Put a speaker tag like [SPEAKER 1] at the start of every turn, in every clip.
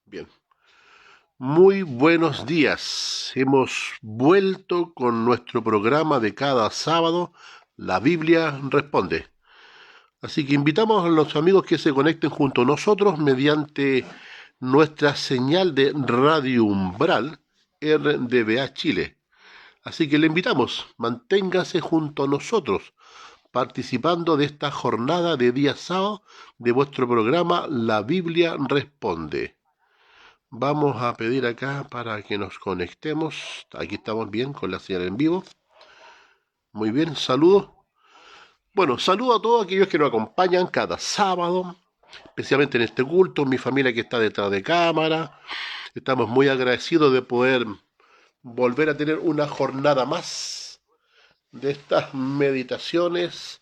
[SPEAKER 1] Bien, muy buenos días. Hemos vuelto con nuestro programa de cada sábado, La Biblia Responde. Así que invitamos a los amigos que se conecten junto a nosotros mediante nuestra señal de Radio Umbral, RDBA Chile. Así que le invitamos, manténgase junto a nosotros, participando de esta jornada de día sábado de vuestro programa La Biblia Responde. Vamos a pedir acá para que nos conectemos. Aquí estamos bien con la señal en vivo. Muy bien, saludos. Bueno, saludo a todos aquellos que nos acompañan cada sábado, especialmente en este culto, mi familia que está detrás de cámara. Estamos muy agradecidos de poder volver a tener una jornada más de estas meditaciones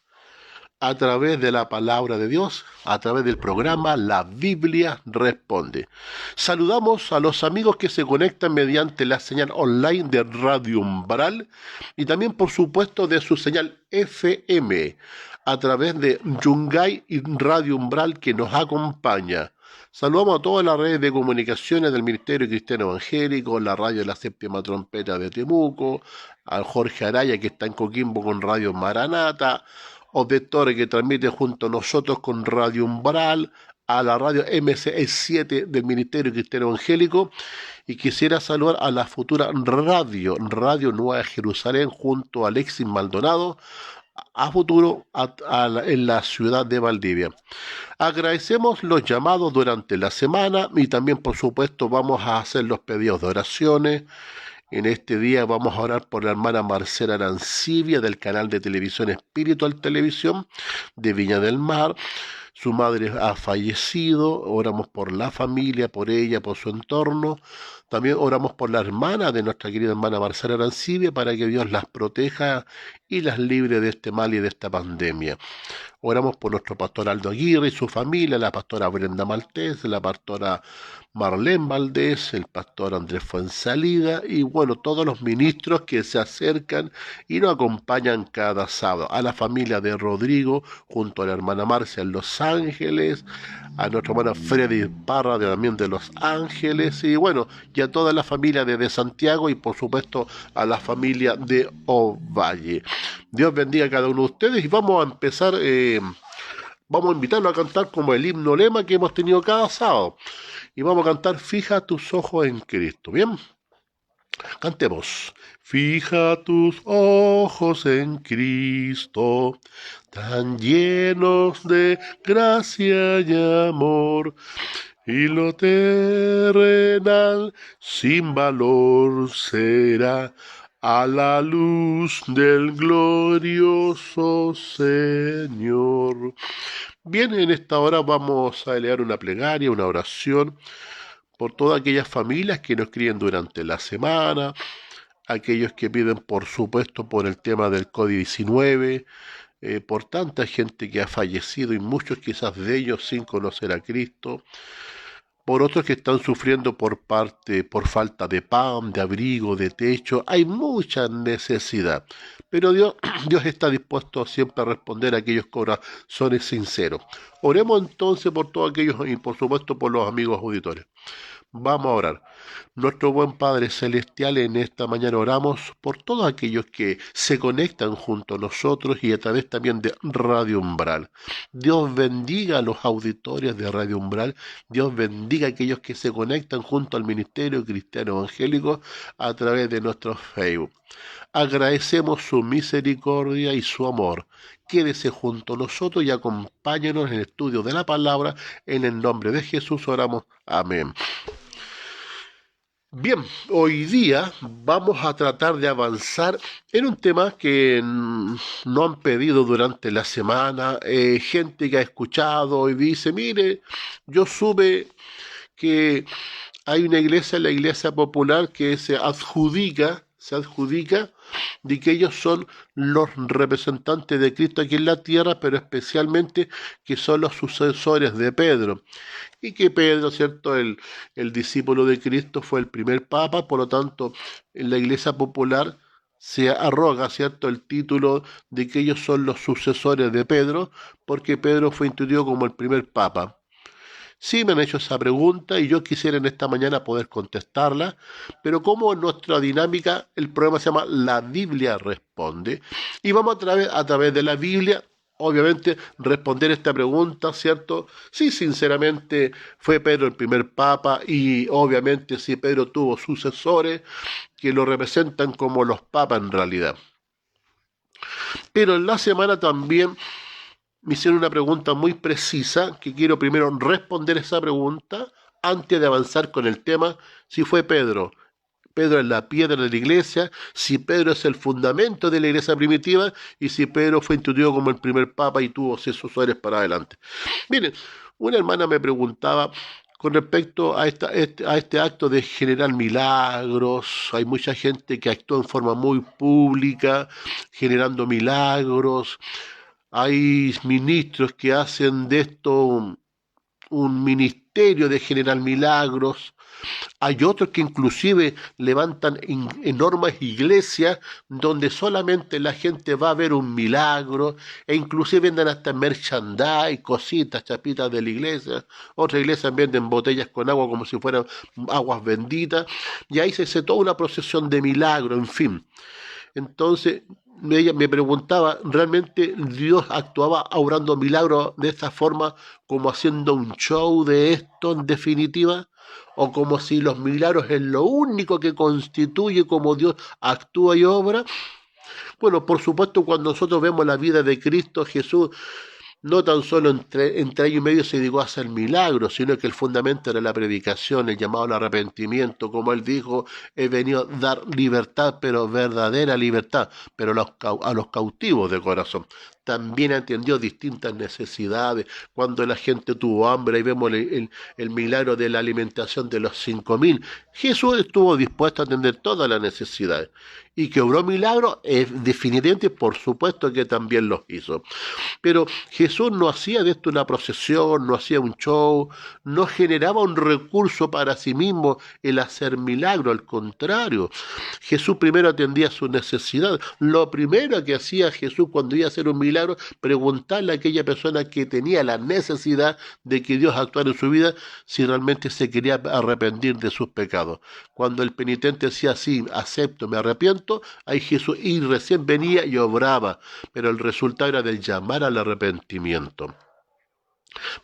[SPEAKER 1] a través de la palabra de Dios, a través del programa La Biblia Responde. Saludamos a los amigos que se conectan mediante la señal online de Radio Umbral y también, por supuesto, de su señal FM a través de Yungay y Radio Umbral que nos acompaña. Saludamos a todas las redes de comunicaciones del Ministerio Cristiano Evangélico, la radio de la Séptima Trompeta de Temuco, al Jorge Araya que está en Coquimbo con Radio Maranata, Objetores que transmite junto a nosotros con Radio Umbral, a la radio MCE7 del Ministerio Cristiano Evangélico, y quisiera saludar a la futura Radio Nueva Jerusalén junto a Alexis Maldonado, a futuro en la ciudad de Valdivia. Agradecemos los llamados durante la semana y también, por supuesto, vamos a hacer los pedidos de oraciones. En este día vamos a orar por la hermana Marcela Arancibia del canal de televisión Espiritual Televisión de Viña del Mar. Su madre ha fallecido, oramos por la familia, por ella, por su entorno. También oramos por la hermana de nuestra querida hermana Marcela Arancibia para que Dios las proteja y las libre de este mal y de esta pandemia. Oramos por nuestro pastor Aldo Aguirre y su familia, la pastora Brenda Maltés, la pastora Marlene Valdés, el pastor Andrés Fuensalida y bueno, todos los ministros que se acercan y nos acompañan cada sábado. A la familia de Rodrigo, junto a la hermana Marcia en Los Ángeles, a nuestra hermana Freddy Parra también de Los Ángeles y bueno, y a toda la familia de Santiago y por supuesto a la familia de Ovalle. Dios bendiga a cada uno de ustedes y vamos a empezar, vamos a invitarlo a cantar como el himno lema que hemos tenido cada sábado. Y vamos a cantar Fija tus ojos en Cristo. ¿Bien? Cantemos. Fija tus ojos en Cristo, tan llenos de gracia y amor, y lo terrenal sin valor será a la luz del glorioso Señor. Bien, en esta hora vamos a elevar una plegaria, una oración por todas aquellas familias que nos crían durante la semana, aquellos que piden, por supuesto, por el tema del COVID-19, por tanta gente que ha fallecido y muchos quizás de ellos sin conocer a Cristo, por otros que están sufriendo por falta de pan, de abrigo, de techo. Hay mucha necesidad, pero Dios, Dios está dispuesto siempre a responder a aquellos corazones sinceros. Oremos entonces por todos aquellos y por supuesto por los amigos auditores. Vamos a orar. Nuestro buen Padre Celestial, en esta mañana oramos por todos aquellos que se conectan junto a nosotros y a través también de Radio Umbral. Dios bendiga a los auditores de Radio Umbral. Dios bendiga a aquellos que se conectan junto al Ministerio Cristiano Evangélico a través de nuestro Facebook. Agradecemos su misericordia y su amor. Quédese junto a nosotros y acompáñanos en el estudio de la palabra. En el nombre de Jesús oramos. Amén. Bien, hoy día vamos a tratar de avanzar en un tema que no han pedido durante la semana, gente que ha escuchado y dice, mire, yo supe que hay una iglesia, la iglesia popular, que se adjudica de que ellos son los representantes de Cristo aquí en la tierra, pero especialmente que son los sucesores de Pedro. Y que Pedro, ¿cierto? El discípulo de Cristo fue el primer papa, por lo tanto, en la iglesia popular se arroga, ¿cierto?, el título de que ellos son los sucesores de Pedro, porque Pedro fue instituido como el primer papa. Sí me han hecho esa pregunta y yo quisiera en esta mañana poder contestarla, pero como en nuestra dinámica el programa se llama La Biblia Responde, y vamos a través de la Biblia, obviamente, responder esta pregunta, ¿cierto? Sí, sinceramente fue Pedro el primer papa y obviamente sí, Pedro tuvo sucesores que lo representan como los papas en realidad. Pero en la semana también me hicieron una pregunta muy precisa que quiero primero responder esa pregunta antes de avanzar con el tema, si fue Pedro. Pedro es la piedra de la iglesia, si Pedro es el fundamento de la iglesia primitiva y si Pedro fue instituido como el primer papa y tuvo sucesores para adelante. Miren, una hermana me preguntaba con respecto a este acto de generar milagros. Hay mucha gente que actúa en forma muy pública, generando milagros. Hay ministros que hacen de esto un ministerio de generar milagros. Hay otros que inclusive levantan enormes iglesias donde solamente la gente va a ver un milagro e inclusive venden hasta merchandise, cositas, chapitas de la iglesia. Otras iglesias venden botellas con agua como si fueran aguas benditas y ahí se hace toda una procesión de milagros, en fin. Entonces, ella me preguntaba, ¿realmente Dios actuaba obrando milagros de esta forma, como haciendo un show de esto en definitiva? ¿O como si los milagros es lo único que constituye como Dios actúa y obra? Bueno, por supuesto, cuando nosotros vemos la vida de Cristo Jesús, no tan solo entre año y medio se dedicó a hacer milagros, sino que el fundamento era la predicación, el llamado al arrepentimiento. Como él dijo, he venido a dar libertad, pero verdadera libertad, pero a los cautivos de corazón. También atendió distintas necesidades. Cuando la gente tuvo hambre, ahí vemos el milagro de la alimentación de los 5.000. Jesús estuvo dispuesto a atender todas las necesidades. Y que obró milagros, definitivamente, por supuesto que también los hizo. Pero Jesús no hacía de esto una procesión, no hacía un show, no generaba un recurso para sí mismo el hacer milagro, al contrario. Jesús primero atendía su necesidad. Lo primero que hacía Jesús cuando iba a hacer un milagro, preguntarle a aquella persona que tenía la necesidad de que Dios actuara en su vida si realmente se quería arrepentir de sus pecados. Cuando el penitente decía sí, acepto, me arrepiento, ahí Jesús y recién venía y obraba, pero el resultado era del llamar al arrepentimiento.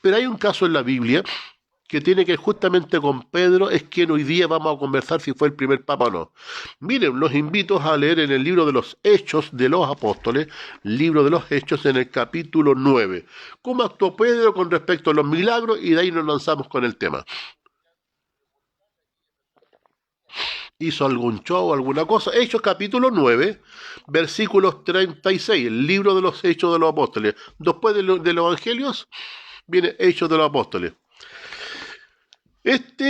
[SPEAKER 1] Pero hay un caso en la Biblia que tiene que ver justamente con Pedro, es quien hoy día vamos a conversar si fue el primer papa o no. Miren, los invito a leer en el libro de los Hechos de los Apóstoles, libro de los Hechos en el capítulo 9, cómo actuó Pedro con respecto a los milagros y de ahí nos lanzamos con el tema. Hizo algún show, alguna cosa. Hechos capítulo 9, versículos 36, el libro de los Hechos de los Apóstoles. Después de los Evangelios, viene Hechos de los Apóstoles.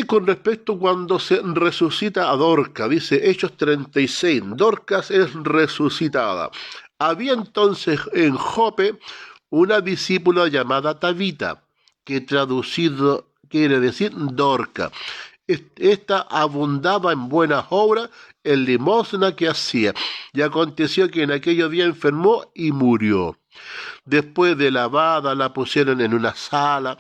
[SPEAKER 1] Con respecto cuando se resucita a Dorcas, dice Hechos 36, Dorcas es resucitada. Había entonces en Jope una discípula llamada Tabita, que traducido quiere decir Dorca. Esta abundaba en buenas obras, en limosna que hacía, y aconteció que en aquellos días enfermó y murió. Después de lavada la pusieron en una sala,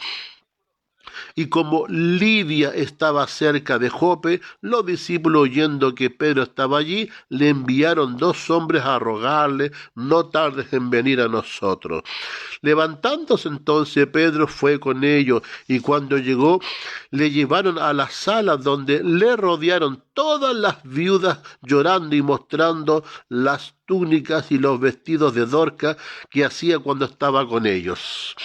[SPEAKER 1] y como Lidia estaba cerca de Jope, los discípulos, oyendo que Pedro estaba allí, le enviaron 2 hombres a rogarle, no tardes en venir a nosotros. Levantándose entonces Pedro fue con ellos, y cuando llegó, le llevaron a la sala donde le rodearon todas las viudas llorando y mostrando las túnicas y los vestidos de Dorcas que hacía cuando estaba con ellos.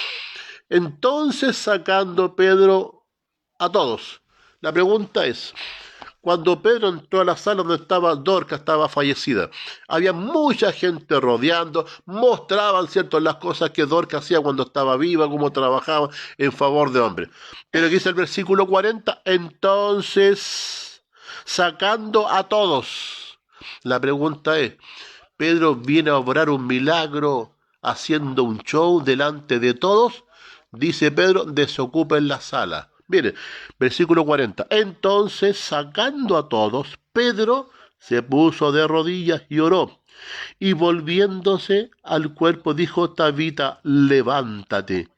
[SPEAKER 1] Entonces sacando Pedro a todos. La pregunta es, cuando Pedro entró a la sala donde estaba Dorcas, estaba fallecida, había mucha gente rodeando, mostraban, ¿cierto?, las cosas que Dorcas hacía cuando estaba viva, cómo trabajaba en favor de hombres. Pero aquí dice el versículo 40, entonces sacando a todos. La pregunta es, ¿Pedro viene a obrar un milagro haciendo un show delante de todos? Dice Pedro, desocupen la sala. Mire, versículo 40. Entonces, sacando a todos, Pedro se puso de rodillas y oró. Y volviéndose al cuerpo dijo, Tabita, levántate.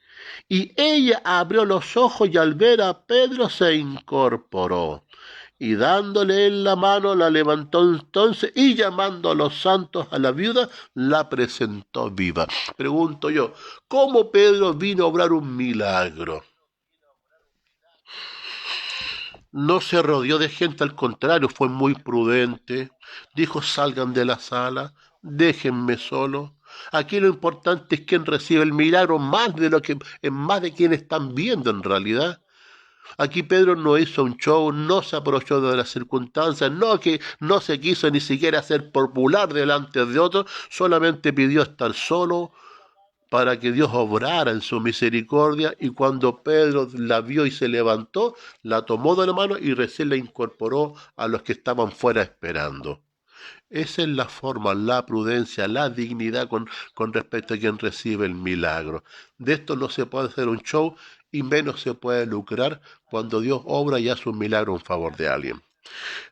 [SPEAKER 1] Y ella abrió los ojos y al ver a Pedro se incorporó. Y dándole en la mano la levantó entonces y llamando a los santos a la viuda la presentó viva. Pregunto yo, ¿cómo Pedro vino a obrar un milagro? No se rodeó de gente, al contrario, fue muy prudente. Dijo, salgan de la sala, déjenme solo. Aquí lo importante es quién recibe el milagro, más de lo que, es más de quien están viendo en realidad. Aquí Pedro no hizo un show, no se aprovechó de las circunstancias, no que no se quiso ni siquiera hacer popular delante de otros, solamente pidió estar solo para que Dios obrara en su misericordia, y cuando Pedro la vio y se levantó, la tomó de la mano y recién la incorporó a los que estaban fuera esperando. Esa es la forma, la prudencia, la dignidad con respecto a quien recibe el milagro. De esto no se puede hacer un show y menos se puede lucrar cuando Dios obra y hace un milagro en favor de alguien.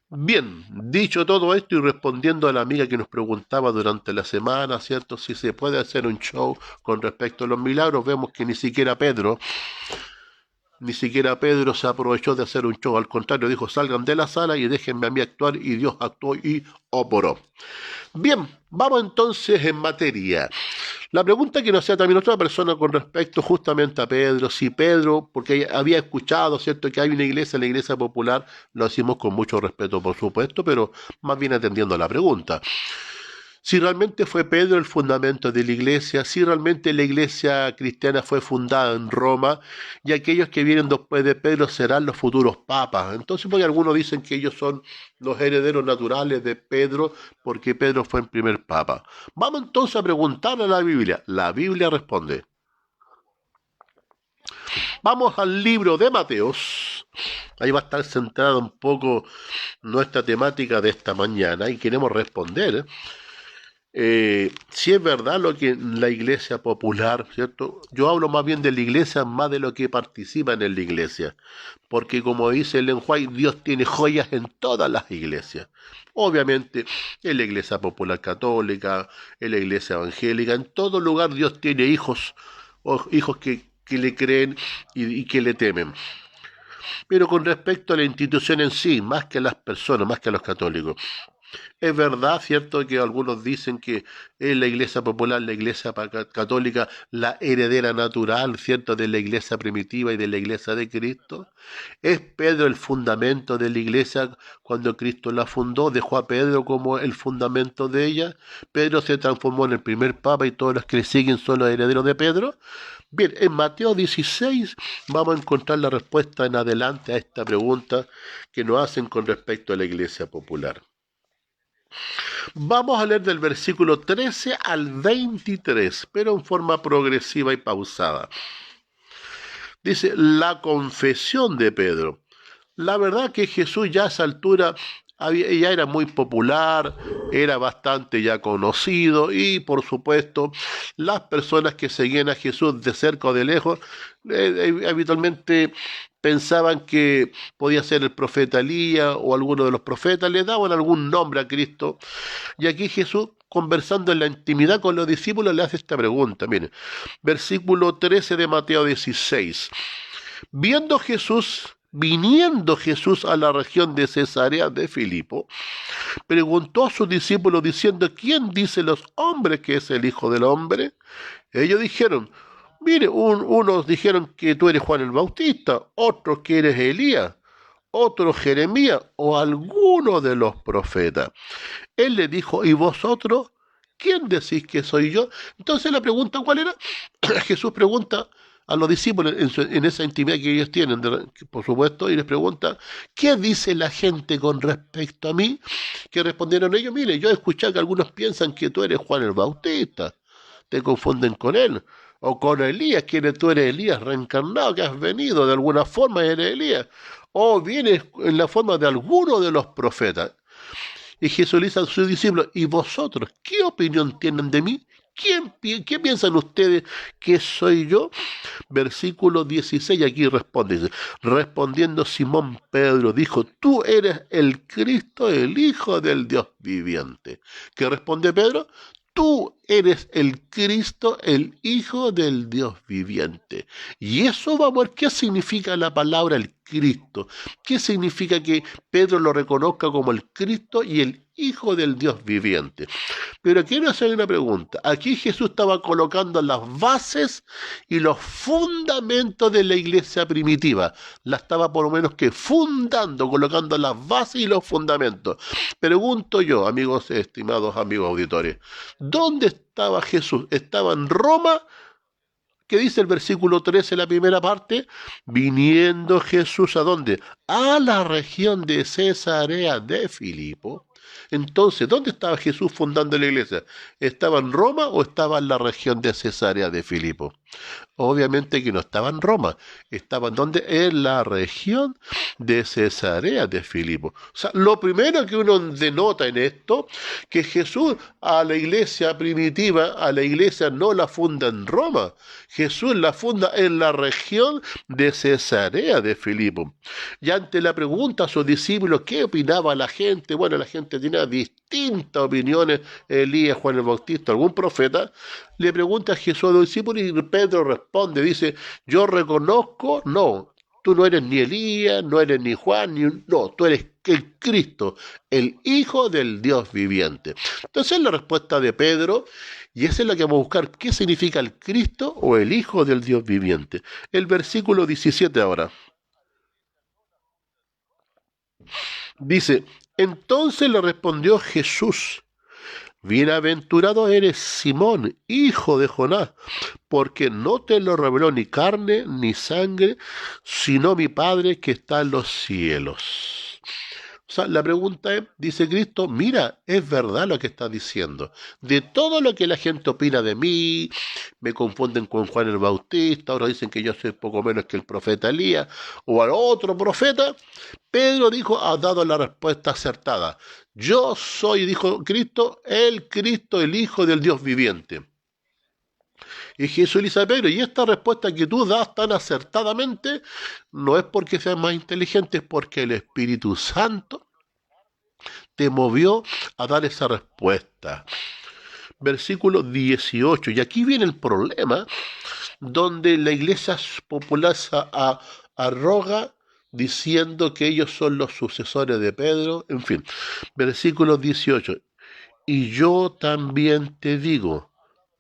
[SPEAKER 1] Bien, dicho todo esto y respondiendo a la amiga que nos preguntaba durante la semana, ¿cierto? Si se puede hacer un show con respecto a los milagros, vemos que ni siquiera Pedro se aprovechó de hacer un show, al contrario, dijo, salgan de la sala y déjenme a mí actuar, y Dios actuó y operó. Bien, vamos entonces en materia. La pregunta que nos hacía también otra persona con respecto justamente a Pedro, si Pedro, porque había escuchado, ¿cierto?, que hay una iglesia, la iglesia popular, lo hacemos con mucho respeto, por supuesto, pero más bien atendiendo a la pregunta. Si realmente fue Pedro el fundamento de la iglesia, si realmente la iglesia cristiana fue fundada en Roma, y aquellos que vienen después de Pedro serán los futuros papas. Entonces, porque algunos dicen que ellos son los herederos naturales de Pedro, porque Pedro fue el primer papa. Vamos entonces a preguntarle a la Biblia. La Biblia responde. Vamos al libro de Mateos. Ahí va a estar centrada un poco nuestra temática de esta mañana y queremos responder. Si es verdad lo que la iglesia popular, ¿cierto? Yo hablo más bien de la iglesia, más de lo que participan en la iglesia, porque como dice Ellen White, Dios tiene joyas en todas las iglesias. Obviamente, en la iglesia popular católica, en la iglesia evangélica, en todo lugar Dios tiene hijos, o hijos que le creen y que le temen. Pero con respecto a la institución en sí, más que a las personas, más que a los católicos, es verdad, cierto, que algunos dicen que es la iglesia popular, la iglesia católica, la heredera natural, cierto, de la iglesia primitiva y de la iglesia de Cristo. Es Pedro el fundamento de la iglesia cuando Cristo la fundó, dejó a Pedro como el fundamento de ella. Pedro se transformó en el primer papa y todos los que le siguen son los herederos de Pedro. Bien, en Mateo 16 vamos a encontrar la respuesta en adelante a esta pregunta que nos hacen con respecto a la iglesia popular. Vamos a leer del versículo 13 al 23, pero en forma progresiva y pausada. Dice, la confesión de Pedro. La verdad que Jesús ya a esa altura ya era muy popular, era bastante ya conocido, y por supuesto las personas que seguían a Jesús de cerca o de lejos habitualmente pensaban que podía ser el profeta Elías o alguno de los profetas, le daban algún nombre a Cristo. Y aquí Jesús, conversando en la intimidad con los discípulos, le hace esta pregunta. Miren, versículo 13 de Mateo 16. Viniendo Jesús a la región de Cesarea de Filipo, preguntó a sus discípulos diciendo, ¿quién dicen los hombres que es el Hijo del Hombre? Ellos dijeron, mire, unos dijeron que tú eres Juan el Bautista, otros que eres Elías, otros Jeremías o alguno de los profetas. Él le dijo, ¿y vosotros? ¿Quién decís que soy yo? Entonces la pregunta, ¿cuál era? Jesús pregunta a los discípulos en esa intimidad que ellos tienen, por supuesto, y les pregunta, ¿qué dice la gente con respecto a mí? Que respondieron ellos, mire, yo he escuchado que algunos piensan que tú eres Juan el Bautista, te confunden con él, o con Elías, que tú eres Elías reencarnado, que has venido de alguna forma, eres Elías, o vienes en la forma de alguno de los profetas. Y Jesús le dice a sus discípulos, ¿y vosotros qué opinión tienen de mí? ¿Qué piensan ustedes que soy yo? Versículo 16, aquí responde, respondiendo Simón Pedro, dijo, tú eres el Cristo, el Hijo del Dios viviente. ¿Qué responde Pedro? Tú eres el Cristo, el Hijo del Dios viviente. Y eso vamos a ver qué significa la palabra el Cristo. ¿Qué significa que Pedro lo reconozca como el Cristo y el Hijo del Dios viviente? Pero quiero hacer una pregunta. Aquí Jesús estaba colocando las bases y los fundamentos de la iglesia primitiva. La estaba por lo menos que fundando, colocando las bases y los fundamentos. Pregunto yo, amigos, estimados amigos auditores, ¿dónde estaba Jesús? ¿Estaba en Roma? ¿Qué dice el versículo 13, la primera parte? Viniendo Jesús, ¿a dónde? A la región de Cesarea de Filipo. Entonces, ¿dónde estaba Jesús fundando la iglesia? ¿Estaba en Roma o estaba en la región de Cesarea de Filipo? Obviamente que no estaba en Roma, estaba en donde, en la región de Cesarea de Filipo. O sea, lo primero que uno denota en esto, que Jesús a la iglesia primitiva, a la iglesia no la funda en Roma, Jesús la funda en la región de Cesarea de Filipo. Y ante la pregunta a sus discípulos, ¿qué opinaba la gente? Bueno, la gente tenía distintas opiniones, Elías, Juan el Bautista, algún profeta, le pregunta a Jesús a los discípulos y Pedro responde, dice, yo reconozco, no, tú no eres ni Elías, no eres ni Juan, no, tú eres el Cristo, el Hijo del Dios viviente. Entonces es la respuesta de Pedro y esa es la que vamos a buscar, ¿qué significa el Cristo o el Hijo del Dios viviente? El versículo 17 ahora. Dice, entonces le respondió Jesús, bienaventurado eres Simón, hijo de Jonás, porque no te lo reveló ni carne ni sangre, sino mi Padre que está en los cielos. O sea, la pregunta es, dice Cristo, mira, es verdad lo que está diciendo. De todo lo que la gente opina de mí, me confunden con Juan el Bautista, ahora dicen que yo soy poco menos que el profeta Elías, o al otro profeta, Pedro dijo, ha dado la respuesta acertada. Yo soy, dijo Cristo, el Hijo del Dios viviente. Y Jesús le dice a Pedro, y esta respuesta que tú das tan acertadamente, no es porque seas más inteligente, es porque el Espíritu Santo te movió a dar esa respuesta. Versículo 18, y aquí viene el problema, donde la iglesia popular se arroga diciendo que ellos son los sucesores de Pedro, en fin. Versículo 18, y yo también te digo,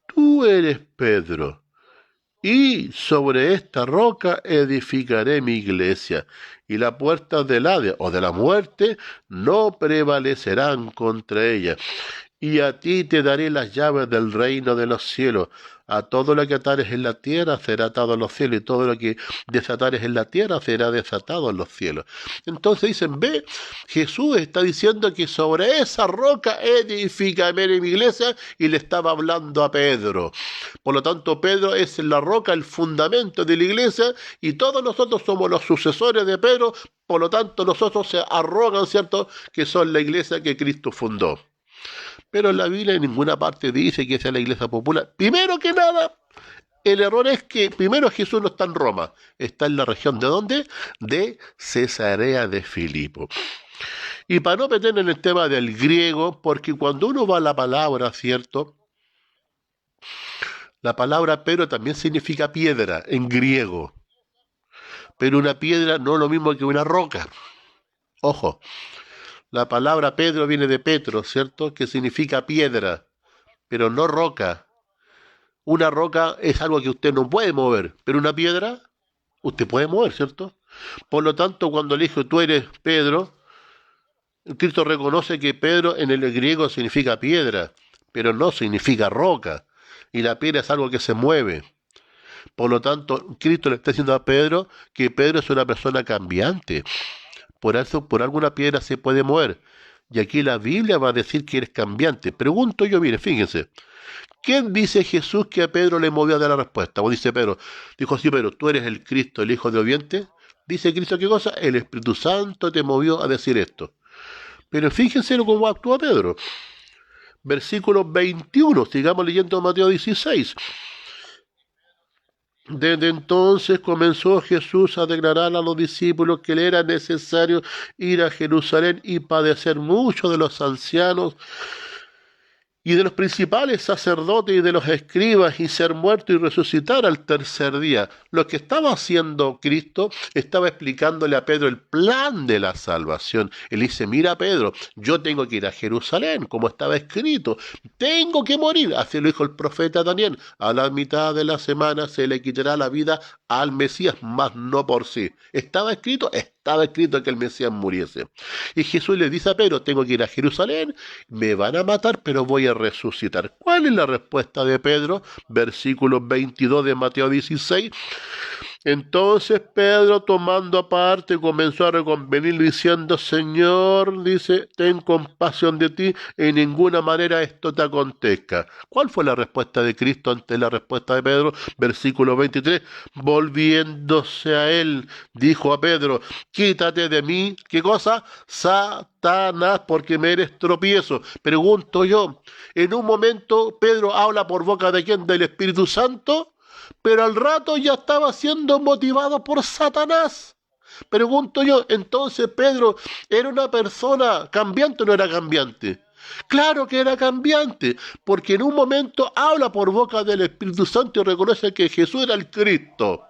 [SPEAKER 1] tú eres Pedro, y sobre esta roca edificaré mi iglesia, y las puertas del Hades o de la muerte no prevalecerán contra ella. Y a ti te daré las llaves del reino de los cielos. A todo lo que atares en la tierra será atado en los cielos, y todo lo que desatares en la tierra será desatado en los cielos. Entonces dicen, ve, Jesús está diciendo que sobre esa roca edificaré mi iglesia, y le estaba hablando a Pedro. Por lo tanto, Pedro es la roca, el fundamento de la iglesia, y todos nosotros somos los sucesores de Pedro, por lo tanto nosotros se arrogan, ¿cierto?, que son la iglesia que Cristo fundó. Pero en la Biblia en ninguna parte dice que sea la iglesia popular. Primero que nada, el error es que primero Jesús no está en Roma, está en la región ¿de dónde? De Cesarea de Filipo. Y para no meter en el tema del griego, porque cuando uno va a la palabra, ¿cierto? La palabra Pedro también significa piedra en griego. Pero una piedra no es lo mismo que una roca. Ojo. La palabra Pedro viene de Petro, ¿cierto? Que significa piedra, pero no roca. Una roca es algo que usted no puede mover, pero una piedra usted puede mover, ¿cierto? Por lo tanto, cuando le dijo tú eres Pedro, Cristo reconoce que Pedro en el griego significa piedra, pero no significa roca. Y la piedra es algo que se mueve. Por lo tanto, Cristo le está diciendo a Pedro que Pedro es una persona cambiante. Por eso, por alguna piedra se puede mover. Y aquí la Biblia va a decir que eres cambiante. Pregunto yo, mire, fíjense. ¿Quién dice Jesús que a Pedro le movió a dar la respuesta? O dice Pedro, dijo sí, Pedro, tú eres el Cristo, el Hijo de Dios. Dice Cristo, ¿qué cosa? El Espíritu Santo te movió a decir esto. Pero fíjense cómo actúa Pedro. Versículo 21, sigamos leyendo Mateo 16. Desde entonces comenzó Jesús a declarar a los discípulos que le era necesario ir a Jerusalén y padecer mucho de los ancianos y de los principales sacerdotes y de los escribas, y ser muerto y resucitar al tercer día. Lo que estaba haciendo Cristo, estaba explicándole a Pedro el plan de la salvación. Él dice, mira Pedro, yo tengo que ir a Jerusalén, como estaba escrito, tengo que morir. Así lo dijo el profeta Daniel, a la mitad de la semana se le quitará la vida al Mesías, mas no por sí. Estaba escrito que el Mesías muriese. Y Jesús le dice a Pedro, tengo que ir a Jerusalén, me van a matar, pero voy a resucitar. ¿Cuál es la respuesta de Pedro? Versículo 22 de Mateo 16. Entonces Pedro, tomando aparte, comenzó a reconvenir diciendo, Señor, dice, ten compasión de ti, en ninguna manera esto te acontezca. ¿Cuál fue la respuesta de Cristo ante la respuesta de Pedro? Versículo 23, volviéndose a él, dijo a Pedro, quítate de mí, ¿qué cosa? Satanás, porque me eres tropiezo. Pregunto yo, en un momento Pedro habla por boca de ¿quién? ¿Del Espíritu Santo? Pero al rato ya estaba siendo motivado por Satanás. Pregunto yo, entonces Pedro, ¿era una persona cambiante o no era cambiante? Claro que era cambiante, porque en un momento habla por boca del Espíritu Santo y reconoce que Jesús era el Cristo.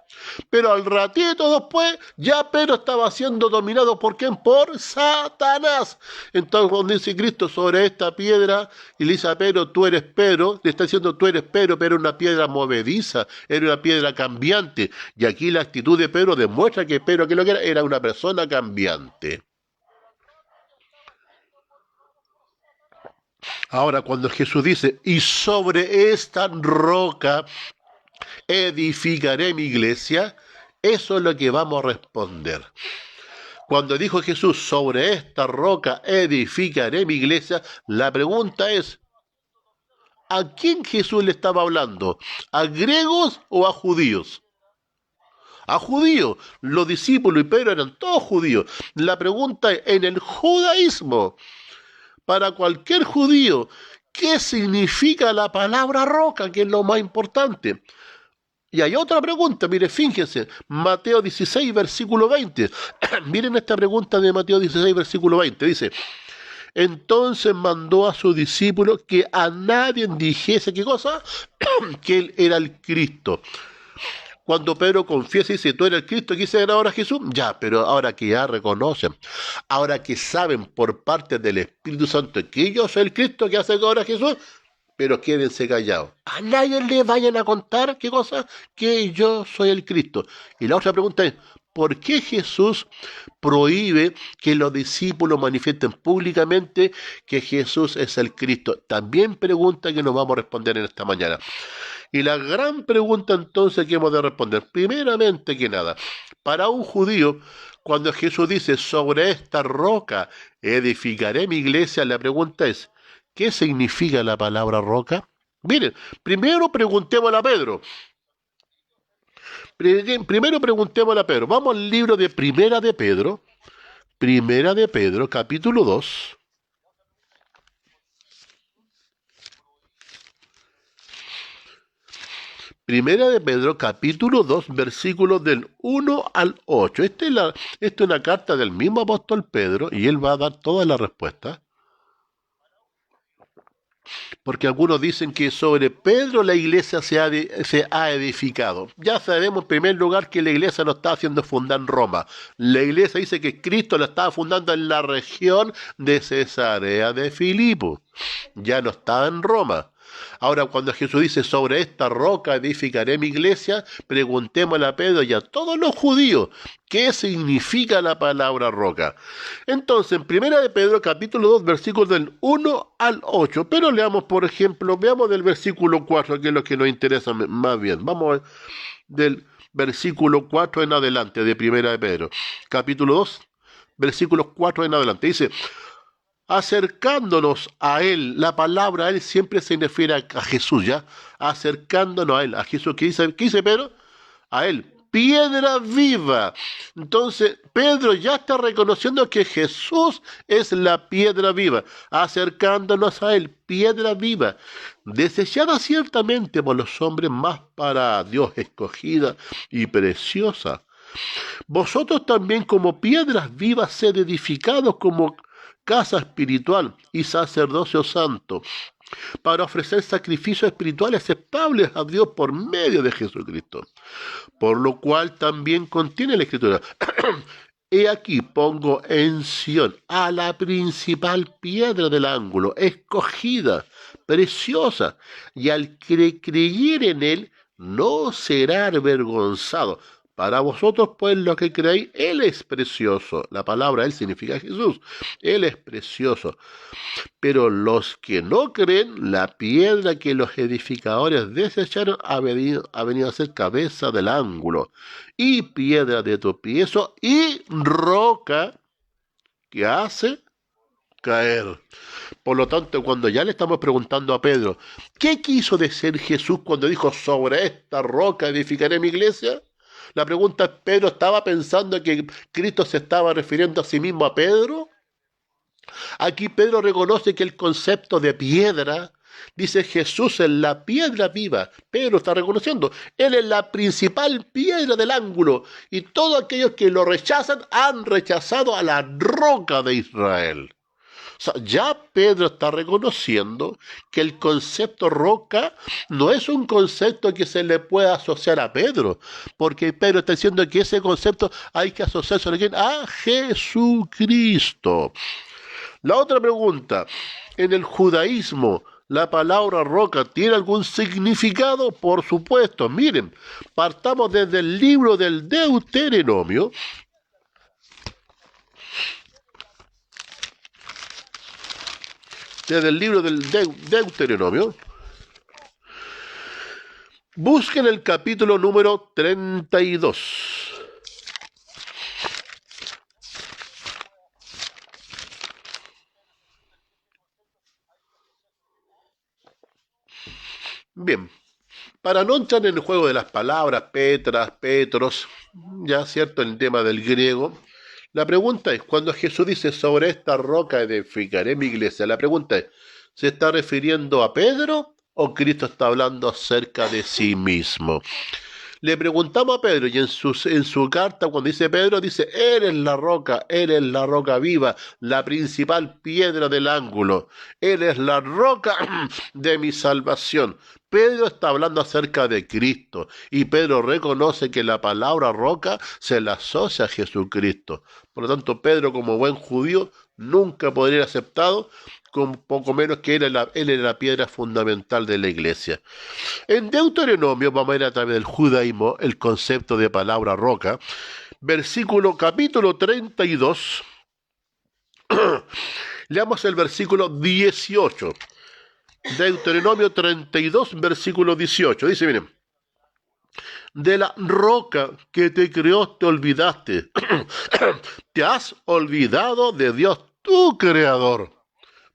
[SPEAKER 1] Pero al ratito después, ya Pedro estaba siendo dominado ¿por quién? Por Satanás. Entonces cuando dice Cristo sobre esta piedra, y le dice a Pedro, tú eres Pedro, le está diciendo tú eres Pedro, pero era una piedra movediza, era una piedra cambiante. Y aquí la actitud de Pedro demuestra que Pedro, que lo que era una persona cambiante. Ahora, cuando Jesús dice, y sobre esta roca edificaré mi iglesia, eso es lo que vamos a responder. Cuando dijo Jesús, sobre esta roca edificaré mi iglesia, la pregunta es, ¿a quién Jesús le estaba hablando? ¿A griegos o a judíos? A judíos. Los discípulos y Pedro eran todos judíos. La pregunta es, en el judaísmo, para cualquier judío, ¿qué significa la palabra roca? Que es lo más importante. Y hay otra pregunta, mire, fíjense, Mateo 16, versículo 20. Miren esta pregunta de Mateo 16, versículo 20. Dice, entonces mandó a sus discípulos que a nadie dijese, ¿qué cosa? Que él era el Cristo. Cuando Pedro confiesa y dice, tú eres el Cristo, ¿qué dice ahora Jesús? Ya, pero ahora que ya reconocen, ahora que saben por parte del Espíritu Santo que yo soy el Cristo, ¿qué hace ahora Jesús? Pero quédense callados. A nadie le vayan a contar, ¿qué cosa? Que yo soy el Cristo. Y la otra pregunta es, ¿por qué Jesús prohíbe que los discípulos manifiesten públicamente que Jesús es el Cristo? También pregunta que nos vamos a responder en esta mañana. Y la gran pregunta entonces que hemos de responder, primeramente que nada, para un judío, cuando Jesús dice, sobre esta roca edificaré mi iglesia, la pregunta es, ¿qué significa la palabra roca? Miren, primero preguntémosle a Pedro. Primero preguntémosle a Pedro. Vamos al libro de Primera de Pedro, capítulo 2. Primera de Pedro, capítulo 2, versículos del 1 al 8. Esta es una carta del mismo apóstol Pedro y él va a dar todas las respuestas. Porque algunos dicen que sobre Pedro la iglesia se ha edificado. Ya sabemos en primer lugar que la iglesia no estaba siendo fundada en Roma. La iglesia dice que Cristo la estaba fundando en la región de Cesarea de Filipo. Ya no estaba en Roma. Ahora, cuando Jesús dice, sobre esta roca edificaré mi iglesia, preguntémosle a Pedro y a todos los judíos, ¿qué significa la palabra roca? Entonces, en Primera de Pedro, capítulo 2, versículos del 1 al 8, pero leamos, por ejemplo, veamos del versículo 4, que es lo que nos interesa más bien. Vamos del versículo 4 en adelante, de Primera de Pedro, capítulo 2, versículos 4 en adelante. Dice, acercándonos a Él, la palabra a Él siempre se refiere a Jesús, ¿ya? Acercándonos a Él, a Jesús. ¿Qué dice Pedro? A Él, piedra viva. Entonces, Pedro ya está reconociendo que Jesús es la piedra viva, acercándonos a Él, piedra viva, desechada ciertamente por los hombres, más para Dios escogida y preciosa. Vosotros también como piedras vivas sed edificados como casa espiritual y sacerdocio santo, para ofrecer sacrificios espirituales aceptables a Dios por medio de Jesucristo. Por lo cual también contiene la Escritura. He aquí pongo en Sión a la principal piedra del ángulo, escogida, preciosa, y al que creyere en él no será avergonzado. Para vosotros, pues, los que creéis, Él es precioso. La palabra Él significa Jesús. Él es precioso. Pero los que no creen, la piedra que los edificadores desecharon ha venido a ser cabeza del ángulo, y piedra de tropiezo, y roca que hace caer. Por lo tanto, cuando ya le estamos preguntando a Pedro, ¿qué quiso decir Jesús cuando dijo, sobre esta roca edificaré mi iglesia? La pregunta es, ¿Pedro estaba pensando que Cristo se estaba refiriendo a sí mismo a Pedro? Aquí Pedro reconoce que el concepto de piedra, dice Jesús es la piedra viva. Pedro está reconociendo, Él es la principal piedra del ángulo, y todos aquellos que lo rechazan han rechazado a la roca de Israel. O sea, ya Pedro está reconociendo que el concepto roca no es un concepto que se le pueda asociar a Pedro, porque Pedro está diciendo que ese concepto hay que asociarse a Jesucristo. La otra pregunta, ¿en el judaísmo la palabra roca tiene algún significado? Por supuesto, miren, partamos desde el libro del Deuteronomio. Desde el libro del Deuteronomio. Busquen el capítulo número 32. Bien, para no entrar en el juego de las palabras, Petras, Petros, ya cierto, el tema del griego, la pregunta es, cuando Jesús dice, sobre esta roca edificaré mi iglesia, la pregunta es, ¿se está refiriendo a Pedro o Cristo está hablando acerca de sí mismo? Le preguntamos a Pedro y en su carta, cuando dice Pedro, dice, eres la roca viva, la principal piedra del ángulo, eres la roca de mi salvación. Pedro está hablando acerca de Cristo y Pedro reconoce que la palabra roca se la asocia a Jesucristo. Por lo tanto, Pedro, como buen judío, nunca podría ser aceptado, con poco menos que él era la piedra fundamental de la iglesia. En Deuteronomio, vamos a ir a través del judaísmo, el concepto de palabra roca, capítulo 32, leamos el versículo 18. Deuteronomio 32, versículo 18. Dice, miren, de la roca que te creó te olvidaste. Te has olvidado de Dios, tu creador.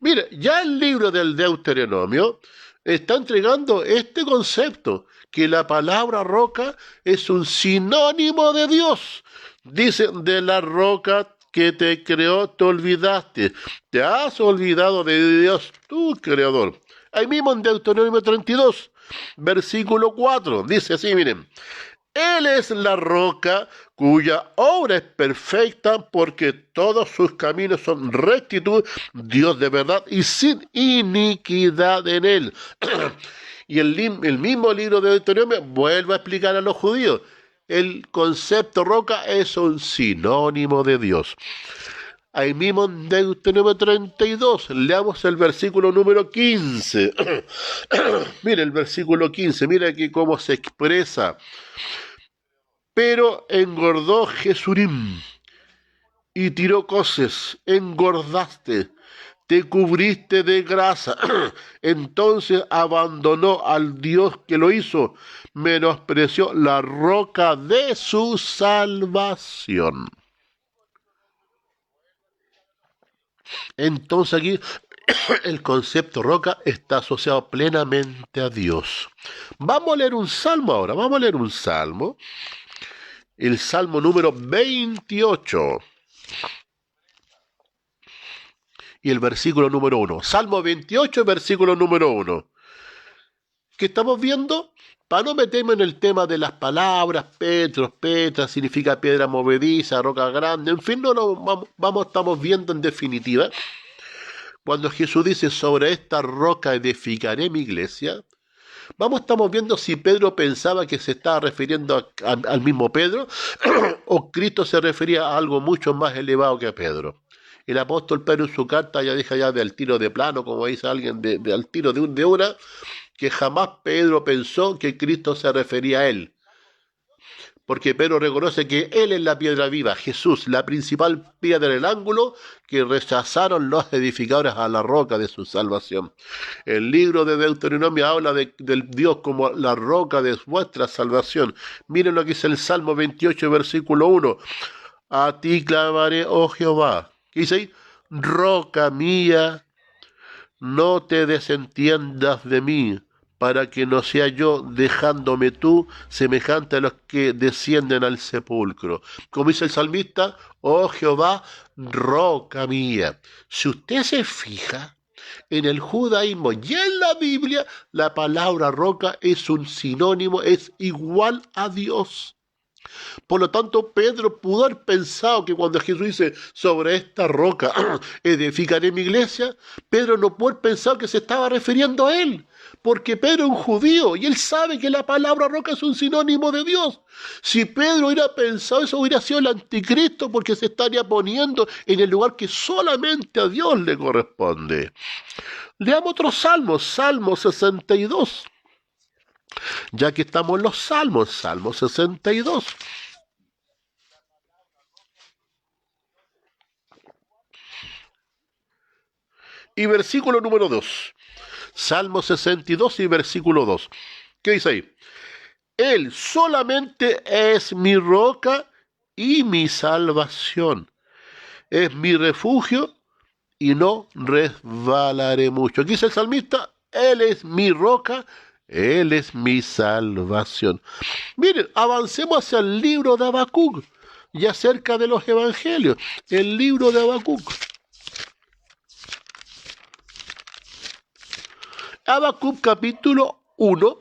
[SPEAKER 1] Mire, ya el libro del Deuteronomio está entregando este concepto, que la palabra roca es un sinónimo de Dios. Dice, de la roca que te creó te olvidaste. Te has olvidado de Dios, tu creador. Ahí mismo en Deuteronomio 32, versículo 4, dice así, miren. Él es la roca cuya obra es perfecta, porque todos sus caminos son rectitud, Dios de verdad y sin iniquidad en él. Y el mismo libro de Deuteronomio vuelve a explicar a los judíos, el concepto roca es un sinónimo de Dios. Ahí mismo en Deuteronomio 32, leamos el versículo número 15. Mira el versículo 15, mira aquí cómo se expresa. Pero engordó Jesurim y tiró coces, engordaste, te cubriste de grasa. Entonces abandonó al Dios que lo hizo, menospreció la roca de su salvación. Entonces aquí el concepto roca está asociado plenamente a Dios. Vamos a leer un salmo ahora, vamos a leer un salmo. El salmo número 28. Y el versículo número 1. Salmo 28, versículo número 1. ¿Qué estamos viendo? para no meterme en el tema de las palabras, Petros, Petra, significa piedra movediza, roca grande, en fin, estamos viendo en definitiva, cuando Jesús dice, sobre esta roca edificaré mi iglesia, estamos viendo si Pedro pensaba que se estaba refiriendo al mismo Pedro o Cristo se refería a algo mucho más elevado que a Pedro. El apóstol Pedro en su carta ya deja ya del tiro de plano, como dice alguien, al tiro de una, que jamás Pedro pensó que Cristo se refería a él. Porque Pedro reconoce que Él es la piedra viva, Jesús, la principal piedra del ángulo que rechazaron los edificadores a la roca de su salvación. El libro de Deuteronomio habla del Dios como la roca de vuestra salvación. Miren lo que dice el Salmo 28, versículo 1. A ti clamaré, oh Jehová. ¿Qué dice ahí? Roca mía, no te desentiendas de mí, para que no sea yo, dejándome tú, semejante a los que descienden al sepulcro. Como dice el salmista, oh Jehová, roca mía. Si usted se fija, en el judaísmo y en la Biblia, la palabra roca es un sinónimo, es igual a Dios. Por lo tanto, Pedro pudo haber pensado que cuando Jesús dice, sobre esta roca edificaré mi iglesia, Pedro no pudo haber pensado que se estaba refiriendo a él, porque Pedro es un judío y él sabe que la palabra roca es un sinónimo de Dios. Si Pedro hubiera pensado eso, hubiera sido el anticristo, porque se estaría poniendo en el lugar que solamente a Dios le corresponde. Leamos otro salmo, Salmo 62. Ya que estamos en los salmos, Salmo 62. Y versículo número 2. Salmo 62 y versículo 2. ¿Qué dice ahí? Él solamente es mi roca y mi salvación. Es mi refugio y no resbalaré mucho. Aquí dice el salmista, Él es mi roca, Él es mi salvación. Miren, avancemos hacia el libro de Habacuc y acerca de los evangelios. El libro de Habacuc. Habacuc capítulo 1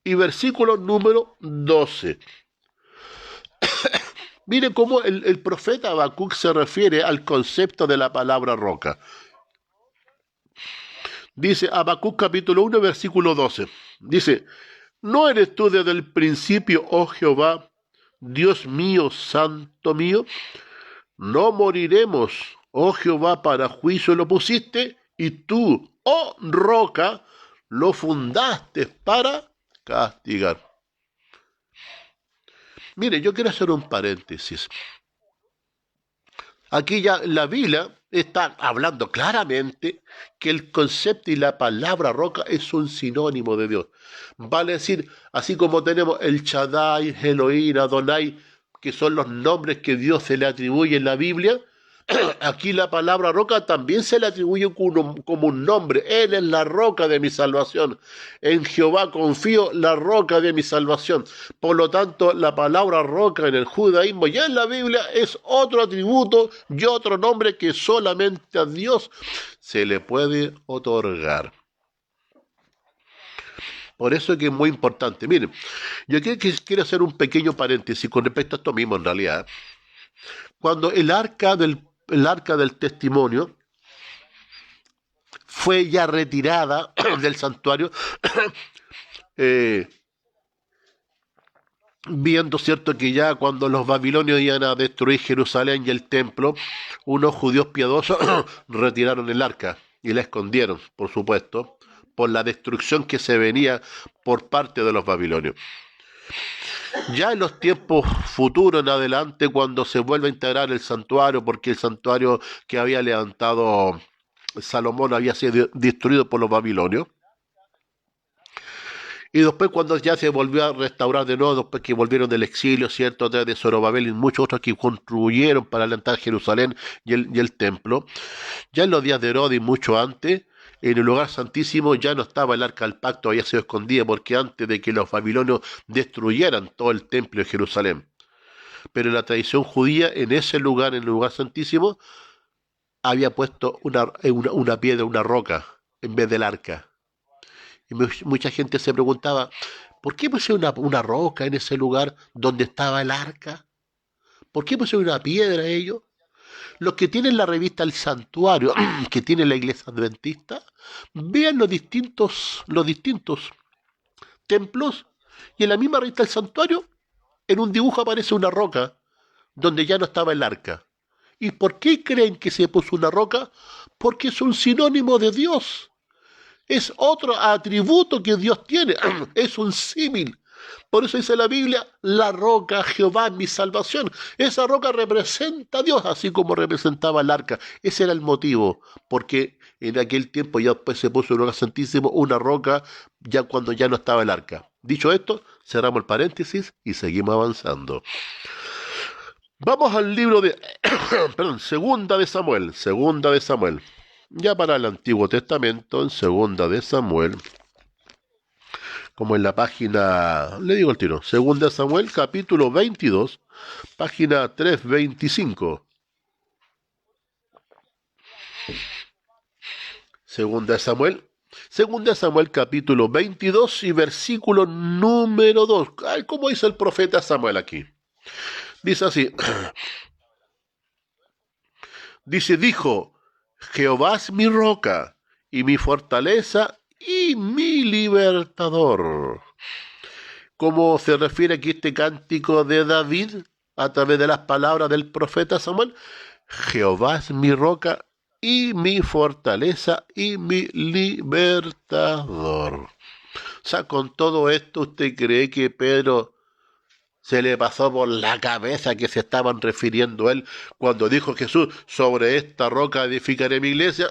[SPEAKER 1] y versículo número 12. Miren cómo el profeta Habacuc se refiere al concepto de la palabra roca. Dice Habacuc capítulo 1 versículo 12. Dice, ¿no eres tú desde el principio, oh Jehová, Dios mío, santo mío? No moriremos, oh Jehová, para juicio lo pusiste, y tú, oh roca, lo fundaste para castigar. Mire, yo quiero hacer un paréntesis. Aquí ya la Biblia está hablando claramente que el concepto y la palabra roca es un sinónimo de Dios. Vale decir, así como tenemos el Shaddai, Elohim, Adonai, que son los nombres que Dios se le atribuye en la Biblia, aquí la palabra roca también se le atribuye como un nombre. Él es la roca de mi salvación. En Jehová confío, la roca de mi salvación. Por lo tanto, la palabra roca en el judaísmo y en la Biblia es otro atributo y otro nombre que solamente a Dios se le puede otorgar. Por eso es que es muy importante. Miren, yo quiero hacer un pequeño paréntesis con respecto a esto mismo en realidad. Cuando el arca del testimonio fue ya retirada del santuario, viendo, cierto, que ya cuando los babilonios iban a destruir Jerusalén y el templo, unos judíos piadosos retiraron el arca y la escondieron, por supuesto, por la destrucción que se venía por parte de los babilonios. Ya en los tiempos futuros en adelante, cuando se vuelve a integrar el santuario, porque el santuario que había levantado Salomón había sido destruido por los babilonios, y después cuando ya se volvió a restaurar de nuevo, después que volvieron del exilio, ¿cierto?, de Zorobabel y muchos otros que construyeron para levantar Jerusalén y el templo, ya en los días de Herodes y mucho antes, en el lugar santísimo ya no estaba el arca del pacto, había sido escondida, porque antes de que los babilonios destruyeran todo el templo de Jerusalén. Pero en la tradición judía, en ese lugar, en el lugar santísimo, había puesto una piedra, una roca, en vez del arca. Y mucha gente se preguntaba, ¿Por qué pusieron una roca en ese lugar donde estaba el arca? ¿Por qué pusieron una piedra ellos? Los que tienen la revista El Santuario, que tiene la iglesia adventista, vean los distintos templos, y en la misma revista El Santuario, en un dibujo aparece una roca donde ya no estaba el arca. ¿Y por qué creen que se puso una roca? Porque es un sinónimo de Dios. Es otro atributo que Dios tiene. Es un símil. Por eso dice la Biblia, la roca Jehová es mi salvación. Esa roca representa a Dios, así como representaba el arca. Ese era el motivo, porque en aquel tiempo ya después se puso en un lugar santísimo una roca ya cuando ya no estaba el arca. Dicho esto, cerramos el paréntesis y seguimos avanzando. Vamos al libro de, perdón, segunda de Samuel. Ya para el Antiguo Testamento, en segunda de Samuel, como en la página, le digo el tiro, segunda de Samuel, capítulo 22, página 325. Segunda de Samuel, capítulo 22 y versículo número 2. Ay, ¿cómo dice el profeta Samuel aquí? Dice así, dijo, Jehová es mi roca y mi fortaleza y mi libertador. ¿Cómo se refiere aquí este cántico de David a través de las palabras del profeta Samuel? Jehová es mi roca y mi fortaleza y mi libertador. O sea, con todo esto, ¿usted cree que Pedro se le pasó por la cabeza que se estaban refiriendo a él cuando dijo Jesús, sobre esta roca edificaré mi iglesia?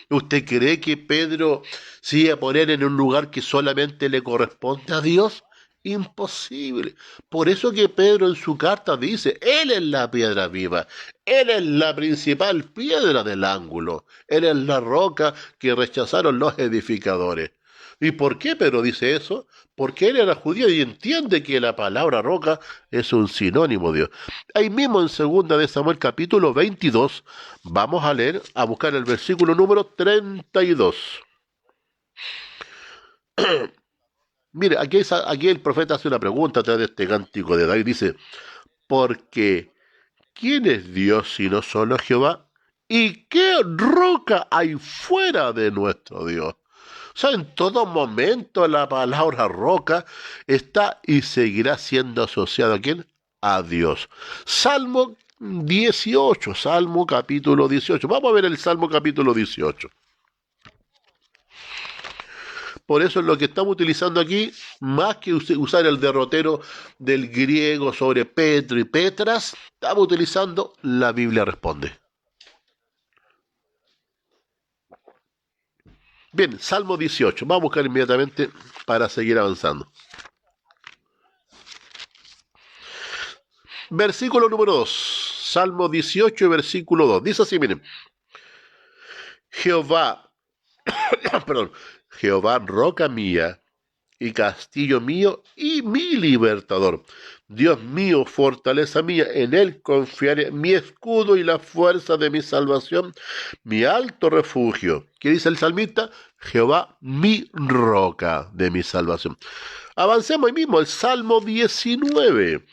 [SPEAKER 1] ¿Usted cree que Pedro se iba a poner en un lugar que solamente le corresponde a Dios? Imposible. Por eso que Pedro en su carta dice, Él es la piedra viva, Él es la principal piedra del ángulo, Él es la roca que rechazaron los edificadores. ¿Y por qué Pedro dice eso? Porque él era judío y entiende que la palabra roca es un sinónimo de Dios. Ahí mismo en segunda de Samuel capítulo 22, vamos a leer, a buscar el versículo número 32. Mire, aquí el profeta hace una pregunta a través de este cántico de David. Dice, porque ¿quién es Dios sino solo Jehová? ¿Y qué roca hay fuera de nuestro Dios? O sea, en todo momento la palabra roca está y seguirá siendo asociada ¿a quién? A Dios. Salmo 18, Salmo capítulo 18. Vamos a ver el Salmo capítulo 18. Por eso es lo que estamos utilizando aquí, más que usar el derrotero del griego sobre Petro y Petras, estamos utilizando la Biblia Responde. Bien, Salmo 18. Vamos a buscar inmediatamente para seguir avanzando. Versículo número 2. Salmo 18, versículo 2. Dice así, miren. Jehová, perdón, Jehová, roca mía y castillo mío y mi libertador. Dios mío, fortaleza mía, en él confiaré, mi escudo y la fuerza de mi salvación, mi alto refugio. ¿Qué dice el salmista? Jehová, mi roca de mi salvación. Avancemos ahí mismo, el Salmo 19,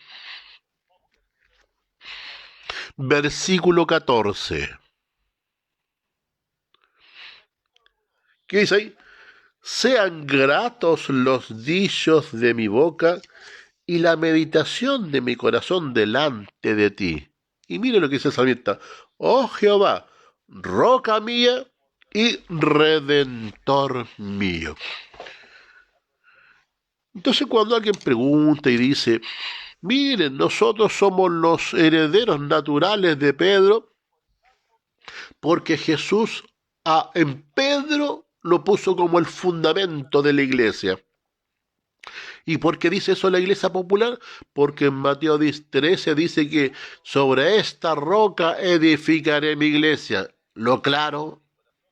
[SPEAKER 1] versículo 14. ¿Qué dice ahí? Sean gratos los dichos de mi boca y la meditación de mi corazón delante de ti. Y mire lo que dice el salmista. Oh Jehová, roca mía y redentor mío. Entonces cuando alguien pregunta y dice, miren, nosotros somos los herederos naturales de Pedro, porque Jesús en Pedro lo puso como el fundamento de la iglesia. ¿Y por qué dice eso la iglesia popular? Porque en Mateo 13 dice que sobre esta roca edificaré mi iglesia. Lo claro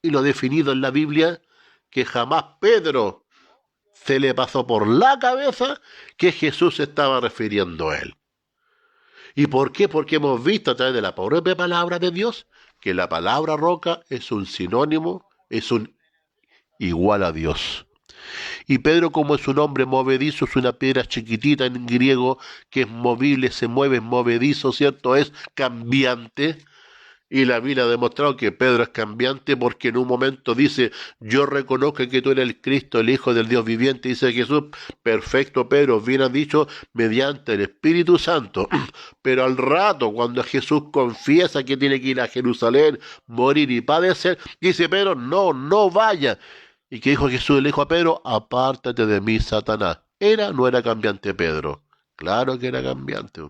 [SPEAKER 1] y lo definido en la Biblia, que jamás Pedro se le pasó por la cabeza que Jesús se estaba refiriendo a él. ¿Y por qué? Porque hemos visto a través de la propia palabra de Dios que la palabra roca es un sinónimo, es un igual a Dios. Y Pedro, como es un hombre movedizo, es una piedra chiquitita en griego, que es movible, se mueve, es movedizo, ¿cierto? Es cambiante. Y la Biblia ha demostrado que Pedro es cambiante porque en un momento dice, yo reconozco que tú eres el Cristo, el Hijo del Dios viviente. Dice Jesús, perfecto Pedro, bien has dicho, mediante el Espíritu Santo. Pero al rato, cuando Jesús confiesa que tiene que ir a Jerusalén, morir y padecer, dice Pedro, no, no vaya. ¿Y qué dijo Jesús? Le dijo a Pedro, apártate de mí, Satanás. ¿Era no era cambiante Pedro? Claro que era cambiante.